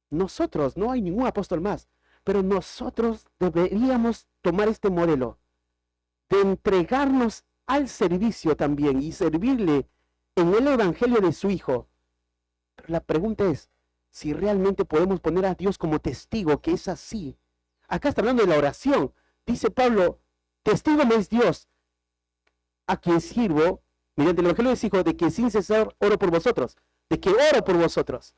Nosotros, no hay ningún apóstol más, pero nosotros deberíamos tomar este modelo de entregarnos al servicio también y servirle en el evangelio de su Hijo. Pero la pregunta es, si realmente podemos poner a Dios como testigo que es así. Acá está hablando de la oración. Dice Pablo, testigo me es Dios, a quien sirvo, mediante el evangelio de su Hijo, de que sin cesar oro por vosotros, de que oro por vosotros.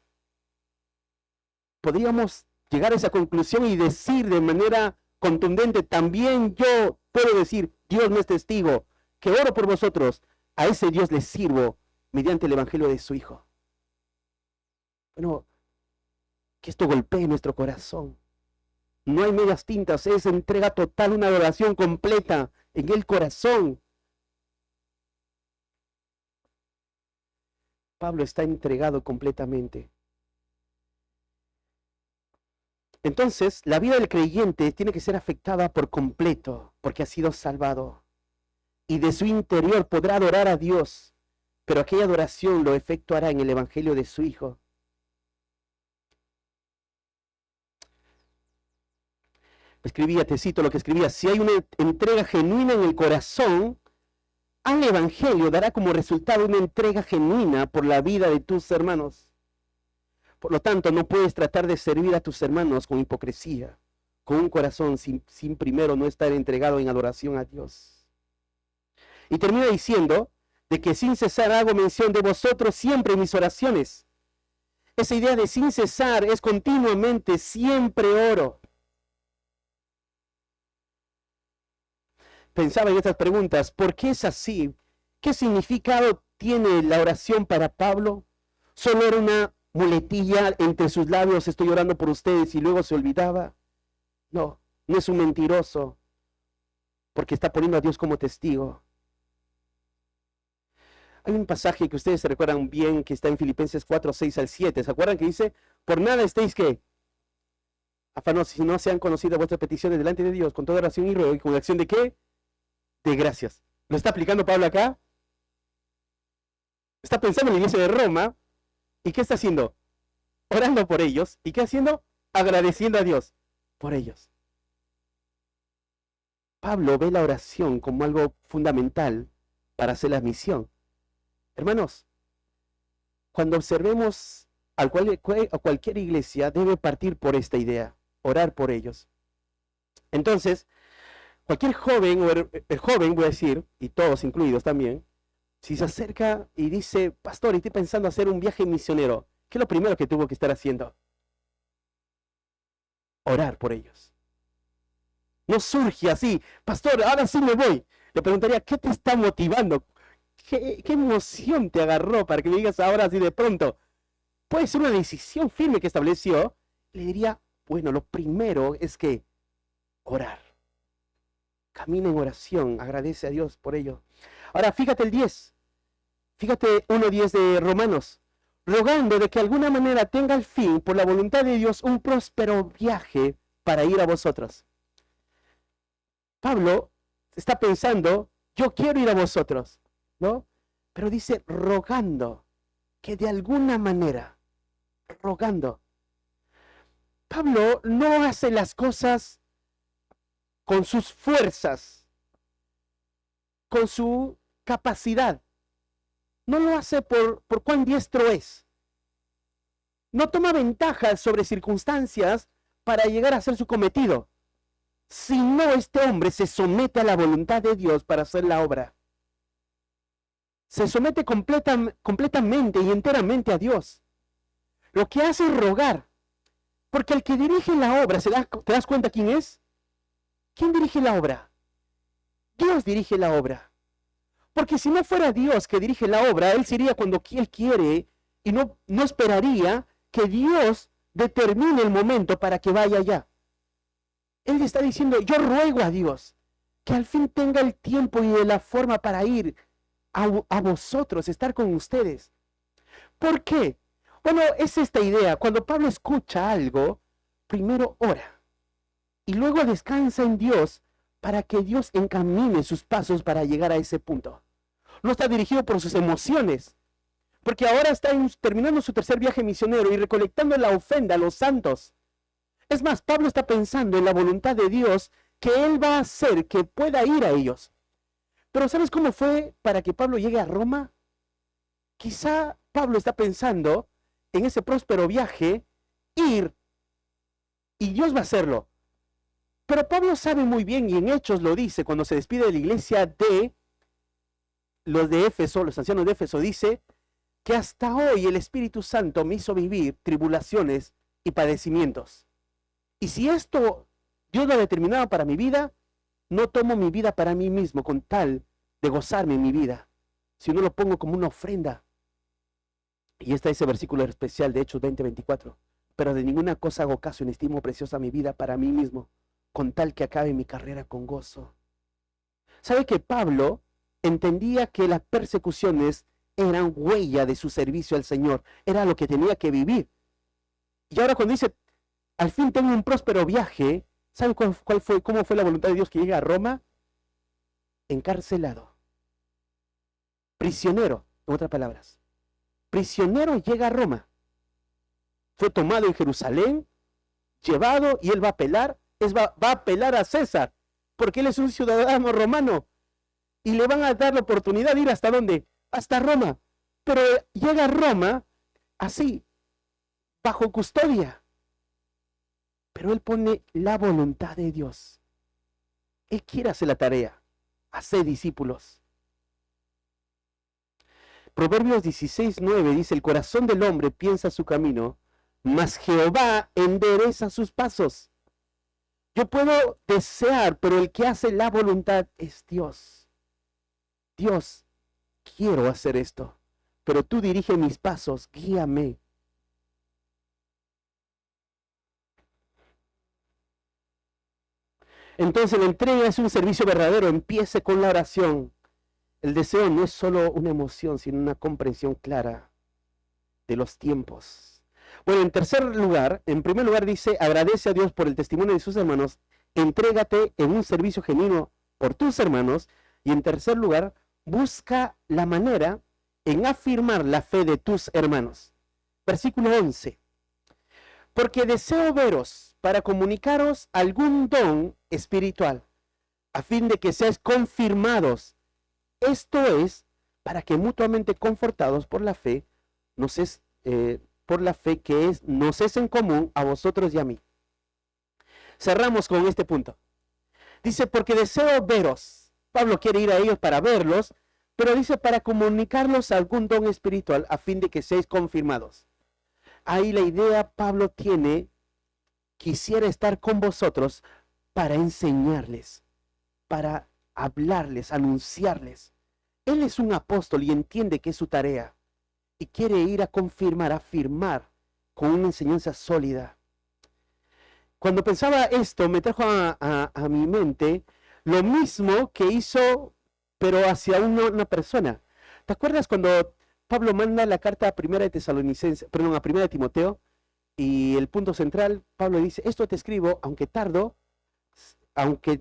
Podríamos llegar a esa conclusión y decir de manera contundente, también yo puedo decir, Dios me es testigo, que oro por vosotros, a ese Dios le sirvo mediante el evangelio de su Hijo. Bueno, que esto golpee nuestro corazón. No hay medias tintas, es entrega total, una adoración completa en el corazón. Pablo está entregado completamente. Entonces, la vida del creyente tiene que ser afectada por completo, porque ha sido salvado. Y de su interior podrá adorar a Dios, pero aquella adoración lo efectuará en el evangelio de su Hijo. Escribía, te cito lo que escribía, si hay una entrega genuina en el corazón, al evangelio dará como resultado una entrega genuina por la vida de tus hermanos. Por lo tanto, no puedes tratar de servir a tus hermanos con hipocresía, con un corazón sin primero no estar entregado en adoración a Dios. Y termina diciendo de que sin cesar hago mención de vosotros siempre en mis oraciones. Esa idea de sin cesar es continuamente, siempre oro. Pensaba en estas preguntas, ¿por qué es así? ¿Qué significado tiene la oración para Pablo? ¿Solo era una muletilla entre sus labios, estoy orando por ustedes y luego se olvidaba? No, no es un mentiroso, porque está poniendo a Dios como testigo. Hay un pasaje que ustedes se recuerdan bien que está en Filipenses 4, 6 al 7. ¿Se acuerdan que dice, por nada estéis que afanosos, si no sean conocidas vuestras peticiones delante de Dios con toda oración y ruego y con acción de qué? De gracias. ¿Lo está aplicando Pablo acá? Está pensando en la iglesia de Roma. ¿Y qué está haciendo? Orando por ellos. ¿Y qué haciendo? Agradeciendo a Dios por ellos. Pablo ve la oración como algo fundamental para hacer la misión. Hermanos, cuando observemos a cualquier iglesia, debe partir por esta idea, orar por ellos. Entonces, cualquier joven, o el joven voy a decir, y todos incluidos también, si se acerca y dice, pastor, estoy pensando hacer un viaje misionero, ¿qué es lo primero que tuvo que estar haciendo? Orar por ellos. no surge así, pastor, ahora sí me voy. Le preguntaría, ¿qué te está motivando? ¿Qué emoción te agarró para que me digas ahora así de pronto? Puede ser una decisión firme que estableció. Le diría, bueno, lo primero es que orar. Camina en oración, agradece a Dios por ello. Ahora, fíjate el 10. Fíjate 1:10 de Romanos. Rogando de que de alguna manera tenga al fin, por la voluntad de Dios, un próspero viaje para ir a vosotros. Pablo está pensando, yo quiero ir a vosotros, ¿no? Pero dice rogando, que de alguna manera, rogando. Pablo no hace las cosas con sus fuerzas, con su capacidad. No lo hace por cuán diestro es. No toma ventaja sobre circunstancias para llegar a hacer su cometido. Si no, este hombre se somete a la voluntad de Dios para hacer la obra. Se somete completamente y enteramente a Dios. Lo que hace es rogar. Porque el que dirige la obra, ¿te das cuenta quién es? ¿Quién dirige la obra? Dios dirige la obra. Porque si no fuera Dios que dirige la obra, Él sería cuando Él quiere y no esperaría que Dios determine el momento para que vaya allá. Él está diciendo, yo ruego a Dios que al fin tenga el tiempo y la forma para ir a vosotros, estar con ustedes. ¿Por qué? Bueno, es esta idea. Cuando Pablo escucha algo, primero ora y luego descansa en Dios para que Dios encamine sus pasos para llegar a ese punto. No está dirigido por sus emociones, porque ahora está terminando su tercer viaje misionero y recolectando la ofrenda a los santos. Es más, Pablo está pensando en la voluntad de Dios que Él va a hacer que pueda ir a ellos. Pero ¿sabes cómo fue para que Pablo llegue a Roma? Quizá Pablo está pensando en ese próspero viaje, ir, y Dios va a hacerlo. Pero Pablo sabe muy bien, y en Hechos lo dice, cuando se despide de la iglesia de los de Éfeso, los ancianos de Éfeso, dice que hasta hoy el Espíritu Santo me hizo vivir tribulaciones y padecimientos. Y si esto Dios lo ha determinado para mi vida, no tomo mi vida para mí mismo con tal de gozarme en mi vida, sino lo pongo como una ofrenda. Y está ese versículo especial de Hechos 20:24. Pero de ninguna cosa hago caso, ni estimo preciosa mi vida para mí mismo, con tal que acabe mi carrera con gozo. ¿Sabe que Pablo entendía que las persecuciones eran huella de su servicio al Señor? Era lo que tenía que vivir. Y ahora cuando dice, al fin tengo un próspero viaje, ¿sabe cómo fue la voluntad de Dios que llegue a Roma? Encarcelado. Prisionero, en otras palabras. Prisionero llega a Roma. Fue tomado en Jerusalén, llevado, y él va a apelar. Va a apelar a César, porque él es un ciudadano romano. Y le van a dar la oportunidad de ir ¿hasta dónde? Hasta Roma. Pero llega a Roma así, bajo custodia. Pero él pone la voluntad de Dios. Él quiere hacer la tarea, hacer discípulos. Proverbios 16:9 dice, el corazón del hombre piensa su camino, mas Jehová endereza sus pasos. Yo puedo desear, pero el que hace la voluntad es Dios. Dios, quiero hacer esto, pero tú dirige mis pasos, guíame. Entonces la entrega es un servicio verdadero, empiece con la oración. El deseo no es solo una emoción, sino una comprensión clara de los tiempos. Bueno, en primer lugar dice, agradece a Dios por el testimonio de sus hermanos, entrégate en un servicio genuino por tus hermanos, y en tercer lugar, busca la manera en afirmar la fe de tus hermanos. Versículo 11. Porque deseo veros para comunicaros algún don espiritual, a fin de que seáis confirmados. Esto es, para que mutuamente confortados por la fe, nos es en común a vosotros y a mí. Cerramos con este punto. Dice, porque deseo veros. Pablo quiere ir a ellos para verlos, pero dice para comunicarlos algún don espiritual a fin de que seáis confirmados. Ahí la idea Pablo tiene, quisiera estar con vosotros para enseñarles, para hablarles, anunciarles. Él es un apóstol y entiende que es su tarea y quiere ir a confirmar, a afirmar con una enseñanza sólida. Cuando pensaba esto, me trajo a mi mente lo mismo que hizo, pero hacia una persona. ¿Te acuerdas cuando Pablo manda la carta a Primera de Tesalonicenses, perdón, a Primera de Timoteo? Y el punto central, Pablo dice, esto te escribo, aunque tardo, aunque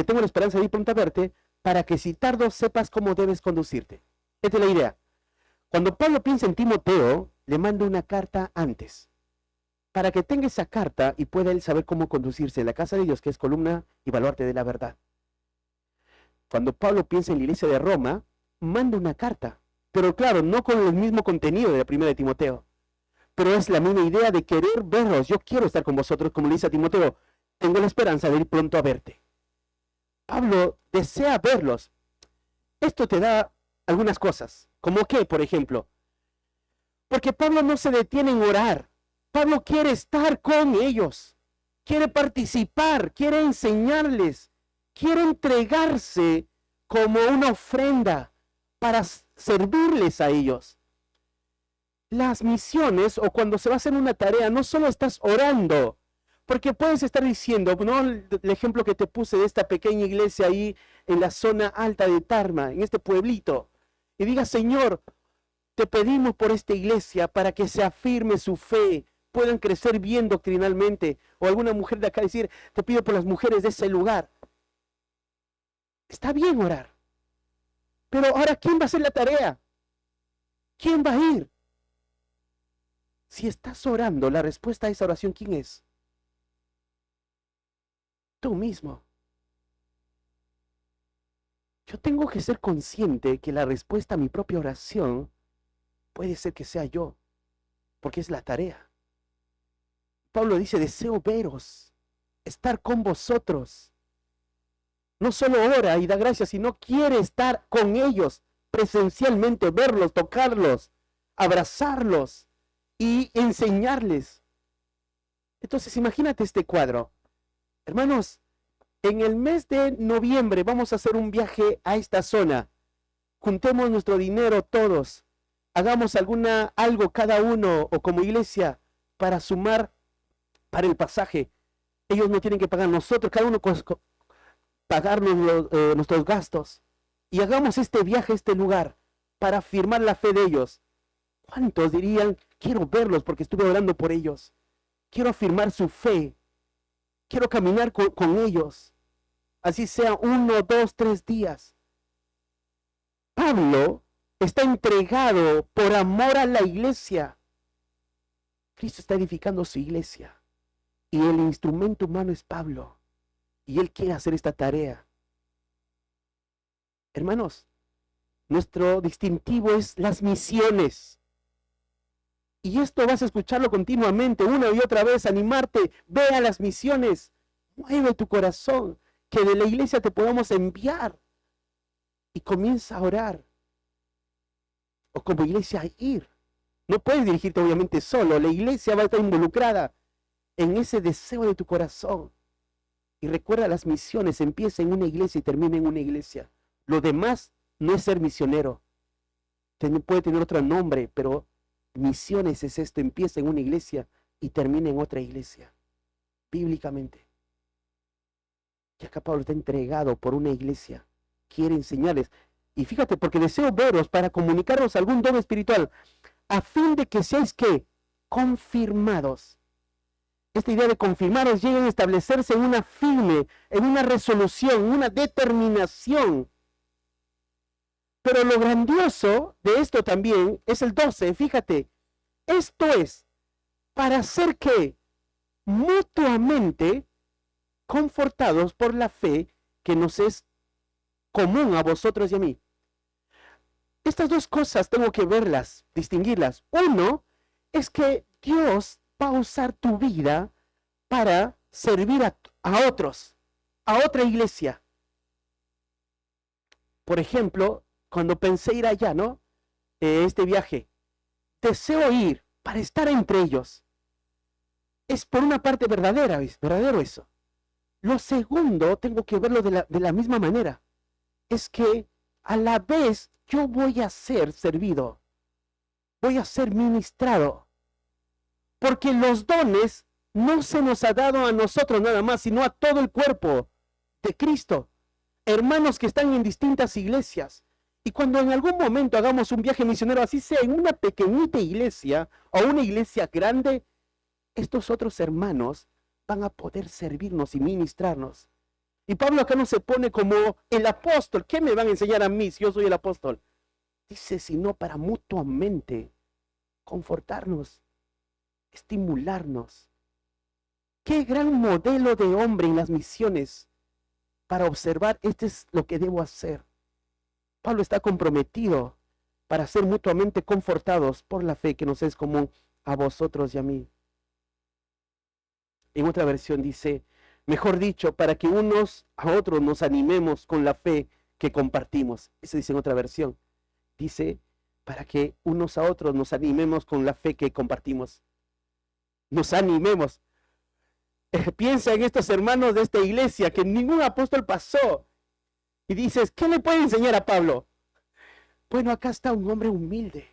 tengo la esperanza de ir pronto a verte, para que si tardo sepas cómo debes conducirte. Esta es la idea. Cuando Pablo piensa en Timoteo, le manda una carta antes, para que tenga esa carta y pueda él saber cómo conducirse en la casa de Dios, que es columna y baluarte de la verdad. Cuando Pablo piensa en la iglesia de Roma, manda una carta, pero claro, no con el mismo contenido de la primera de Timoteo, pero es la misma idea de querer verlos. Yo quiero estar con vosotros, como le dice a Timoteo, tengo la esperanza de ir pronto a verte. Pablo desea verlos. Esto te da algunas cosas, como que, por ejemplo, porque Pablo no se detiene en orar. Pablo quiere estar con ellos, quiere participar, quiere enseñarles, quiere entregarse como una ofrenda para servirles a ellos. Las misiones o cuando se va a hacer una tarea, no solo estás orando, porque puedes estar diciendo, ¿no? El ejemplo que te puse de esta pequeña iglesia ahí en la zona alta de Tarma, en este pueblito, y diga, Señor, te pedimos por esta iglesia para que se afirme su fe, puedan crecer bien doctrinalmente, o alguna mujer de acá decir, te pido por las mujeres de ese lugar. Está bien orar, pero ahora, ¿quién va a hacer la tarea? ¿Quién va a ir? Si estás orando, la respuesta a esa oración, ¿quién es? Tú mismo. Yo tengo que ser consciente que la respuesta a mi propia oración puede ser que sea yo, porque es la tarea. Pablo dice, deseo veros, estar con vosotros. No solo ora y da gracias, sino quiere estar con ellos presencialmente, verlos, tocarlos, abrazarlos y enseñarles. Entonces, imagínate este cuadro. Hermanos, en el mes de noviembre vamos a hacer un viaje a esta zona. Juntemos nuestro dinero todos. Hagamos algo cada uno o como iglesia para sumar para el pasaje. Ellos no tienen que pagar, nosotros, cada uno pagarnos nuestros gastos. Y hagamos este viaje a este lugar para afirmar la fe de ellos. ¿Cuántos dirían, quiero verlos porque estuve orando por ellos? Quiero afirmar su fe. Quiero caminar con ellos. Así sea 1, 2, 3 días. Pablo está entregado por amor a la iglesia. Cristo está edificando su iglesia. Y el instrumento humano es Pablo. Y él quiere hacer esta tarea. Hermanos, nuestro distintivo es las misiones. Y esto vas a escucharlo continuamente, una y otra vez, animarte, ve a las misiones, mueve tu corazón, que de la iglesia te podamos enviar. Y comienza a orar. O como iglesia a ir. No puedes dirigirte obviamente solo, la iglesia va a estar involucrada en ese deseo de tu corazón. Y recuerda, las misiones empieza en una iglesia y termina en una iglesia. Lo demás no es ser misionero. Puede tener otro nombre, pero misiones es esto, empieza en una iglesia y termina en otra iglesia, bíblicamente. Y acá Pablo está entregado por una iglesia, quiere enseñarles. Y fíjate, porque deseo veros para comunicaros algún don espiritual, a fin de que seáis, ¿qué? Confirmados. Esta idea de confirmaros llega a establecerse en una firme, en una resolución, en una determinación. Pero lo grandioso de esto también es el 12, fíjate. Esto es para hacer que mutuamente confortados por la fe que nos es común a vosotros y a mí. Estas dos cosas tengo que verlas, distinguirlas. Uno es que Dios va a usar tu vida para servir a otros, a otra iglesia. Por ejemplo, cuando pensé ir allá, ¿no? Este viaje, deseo ir para estar entre ellos. Es por una parte verdadero eso. Lo segundo, tengo que verlo de la misma manera. Es que a la vez yo voy a ser servido, voy a ser ministrado, porque los dones no se nos ha dado a nosotros nada más, sino a todo el cuerpo de Cristo. Hermanos que están en distintas iglesias. Y cuando en algún momento hagamos un viaje misionero, así sea en una pequeñita iglesia o una iglesia grande, estos otros hermanos van a poder servirnos y ministrarnos. Y Pablo acá no se pone como el apóstol. ¿Qué me van a enseñar a mí si yo soy el apóstol? Dice, sino para mutuamente confortarnos, estimularnos. Qué gran modelo de hombre en las misiones para observar, este es lo que debo hacer. Pablo está comprometido para ser mutuamente confortados por la fe que nos es común a vosotros y a mí. En otra versión dice, mejor dicho, para que unos a otros nos animemos con la fe que compartimos. Eso dice en otra versión. Dice, para que unos a otros nos animemos con la fe que compartimos. Nos animemos. Piensa en estos hermanos de esta iglesia que ningún apóstol pasó. Y dices, ¿qué le puede enseñar a Pablo? Bueno, acá está un hombre humilde.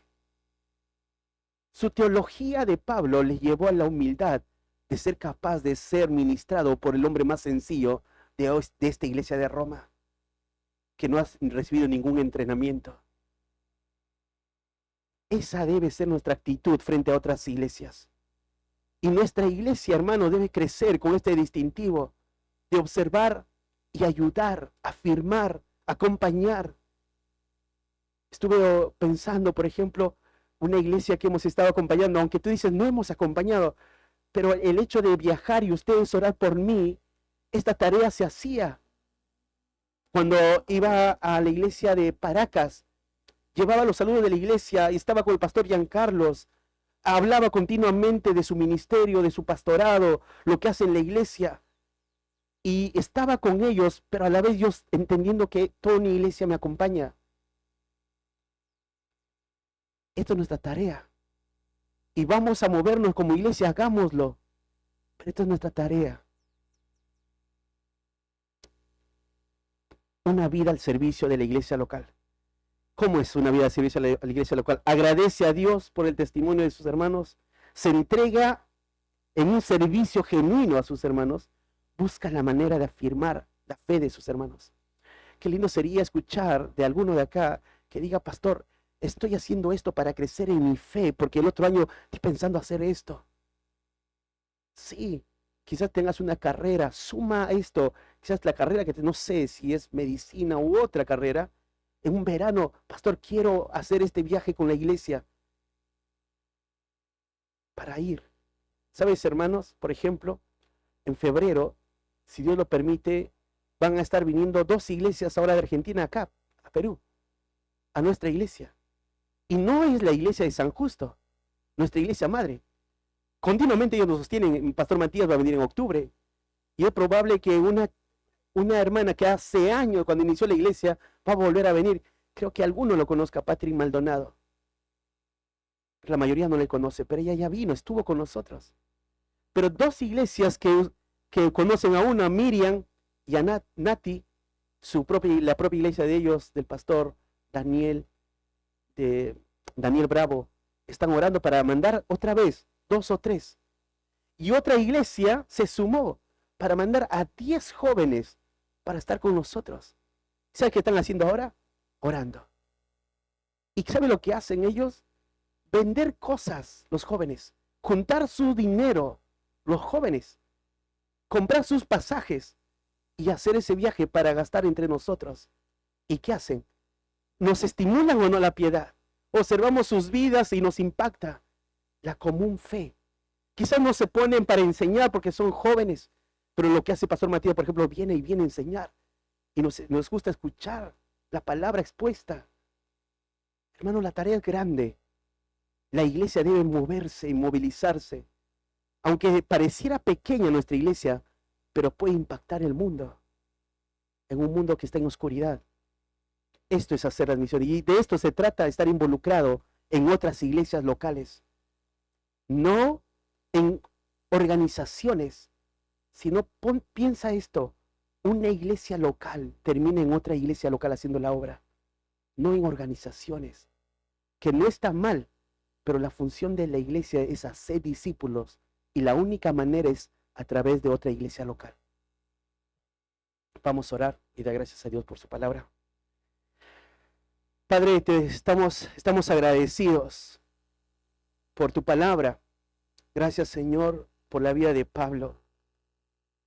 Su teología de Pablo le llevó a la humildad de ser capaz de ser ministrado por el hombre más sencillo de esta iglesia de Roma, que no ha recibido ningún entrenamiento. Esa debe ser nuestra actitud frente a otras iglesias. Y nuestra iglesia, hermano, debe crecer con este distintivo de observar y ayudar, afirmar, acompañar. Estuve pensando, por ejemplo, una iglesia que hemos estado acompañando, aunque tú dices, no hemos acompañado, pero el hecho de viajar y ustedes orar por mí, esta tarea se hacía. Cuando iba a la iglesia de Paracas, llevaba los saludos de la iglesia y estaba con el pastor Giancarlos, hablaba continuamente de su ministerio, de su pastorado, lo que hace en la iglesia. Y estaba con ellos, pero a la vez yo entendiendo que toda una iglesia me acompaña. Esto es nuestra tarea. Y vamos a movernos como iglesia, hagámoslo. Pero esto es nuestra tarea. Una vida al servicio de la iglesia local. ¿Cómo es una vida al servicio a la iglesia local? Agradece a Dios por el testimonio de sus hermanos. Se entrega en un servicio genuino a sus hermanos. Busca la manera de afirmar la fe de sus hermanos. Qué lindo sería escuchar de alguno de acá que diga, pastor, estoy haciendo esto para crecer en mi fe, porque el otro año estoy pensando hacer esto. Sí, quizás tengas una carrera, suma esto, quizás la carrera que no sé si es medicina u otra carrera. En un verano, pastor, quiero hacer este viaje con la iglesia para ir. ¿Sabes, hermanos? Por ejemplo, en febrero, si Dios lo permite, van a estar viniendo 2 iglesias ahora de Argentina acá, a Perú, a nuestra iglesia. Y no es la iglesia de San Justo, nuestra iglesia madre. Continuamente ellos nos sostienen, Pastor Matías va a venir en octubre. Y es probable que una hermana que hace años, cuando inició la iglesia, va a volver a venir. Creo que alguno lo conozca, Patrick Maldonado. La mayoría no le conoce, pero ella ya vino, estuvo con nosotros. Pero 2 iglesias que conocen a una, Miriam y a Nati, la propia iglesia de ellos, del pastor Daniel Bravo, están orando para mandar otra vez 2 o 3. Y otra iglesia se sumó para mandar a 10 jóvenes para estar con nosotros. ¿Sabes qué están haciendo ahora? Orando. ¿Y sabe lo que hacen ellos? Vender cosas, los jóvenes. Juntar su dinero, los jóvenes. Comprar sus pasajes y hacer ese viaje para gastar entre nosotros. ¿Y qué hacen? ¿Nos estimulan o no la piedad? Observamos sus vidas y nos impacta la común fe. Quizás no se ponen para enseñar porque son jóvenes, pero lo que hace Pastor Matías, por ejemplo, viene a enseñar. Y nos gusta escuchar la palabra expuesta. Hermano, la tarea es grande. La iglesia debe moverse y movilizarse. Aunque pareciera pequeña nuestra iglesia, pero puede impactar el mundo. En un mundo que está en oscuridad. Esto es hacer las misiones. Y de esto se trata, estar involucrado en otras iglesias locales. No en organizaciones, Si no, piensa esto, una iglesia local termina en otra iglesia local haciendo la obra, no en organizaciones, que no está mal, pero la función de la iglesia es hacer discípulos y la única manera es a través de otra iglesia local. Vamos a orar y dar gracias a Dios por su palabra. Padre, estamos agradecidos por tu palabra. Gracias, Señor, por la vida de Pablo,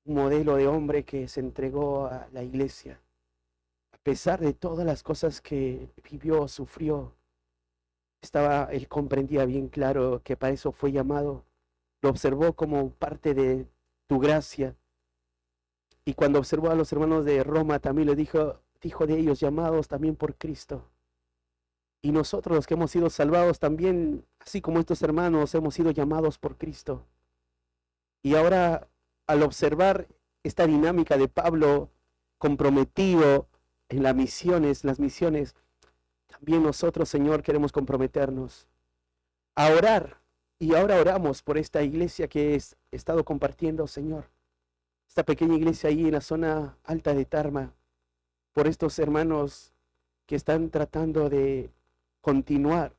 un modelo de hombre que se entregó a la iglesia. A pesar de todas las cosas que vivió, sufrió, él comprendía bien claro que para eso fue llamado. Lo observó como parte de tu gracia. Y cuando observó a los hermanos de Roma, también le dijo de ellos, llamados también por Cristo. Y nosotros los que hemos sido salvados también, así como estos hermanos, hemos sido llamados por Cristo. Y ahora, al observar esta dinámica de Pablo comprometido en las misiones, también nosotros, Señor, queremos comprometernos a orar. Y ahora oramos por esta iglesia que he estado compartiendo, Señor. Esta pequeña iglesia ahí en la zona alta de Tarma, por estos hermanos que están tratando de continuar,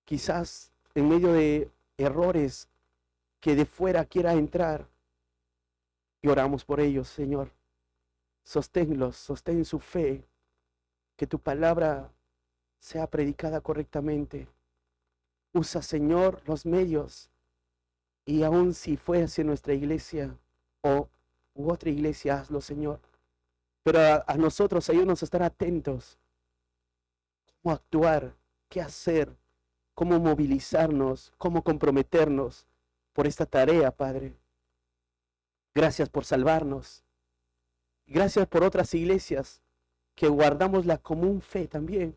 quizás en medio de errores que de fuera quiera entrar. Y oramos por ellos, Señor. Sosténlos, sostén su fe, que tu palabra sea predicada correctamente. Usa, Señor, los medios, y aun si fue hacia nuestra iglesia u otra iglesia, hazlo, Señor. Pero a nosotros, ayúdanos a estar atentos. Cómo actuar, qué hacer, cómo movilizarnos, cómo comprometernos por esta tarea, Padre. Gracias por salvarnos. Gracias por otras iglesias que guardamos la común fe también.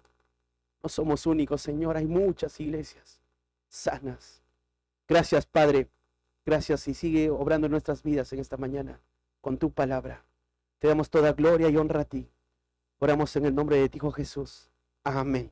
No somos únicos, Señor, hay muchas iglesias sanas. Gracias, Padre. Gracias, y sigue obrando en nuestras vidas en esta mañana con tu palabra. Te damos toda gloria y honra a ti. Oramos en el nombre de ti, Jesús. Amén.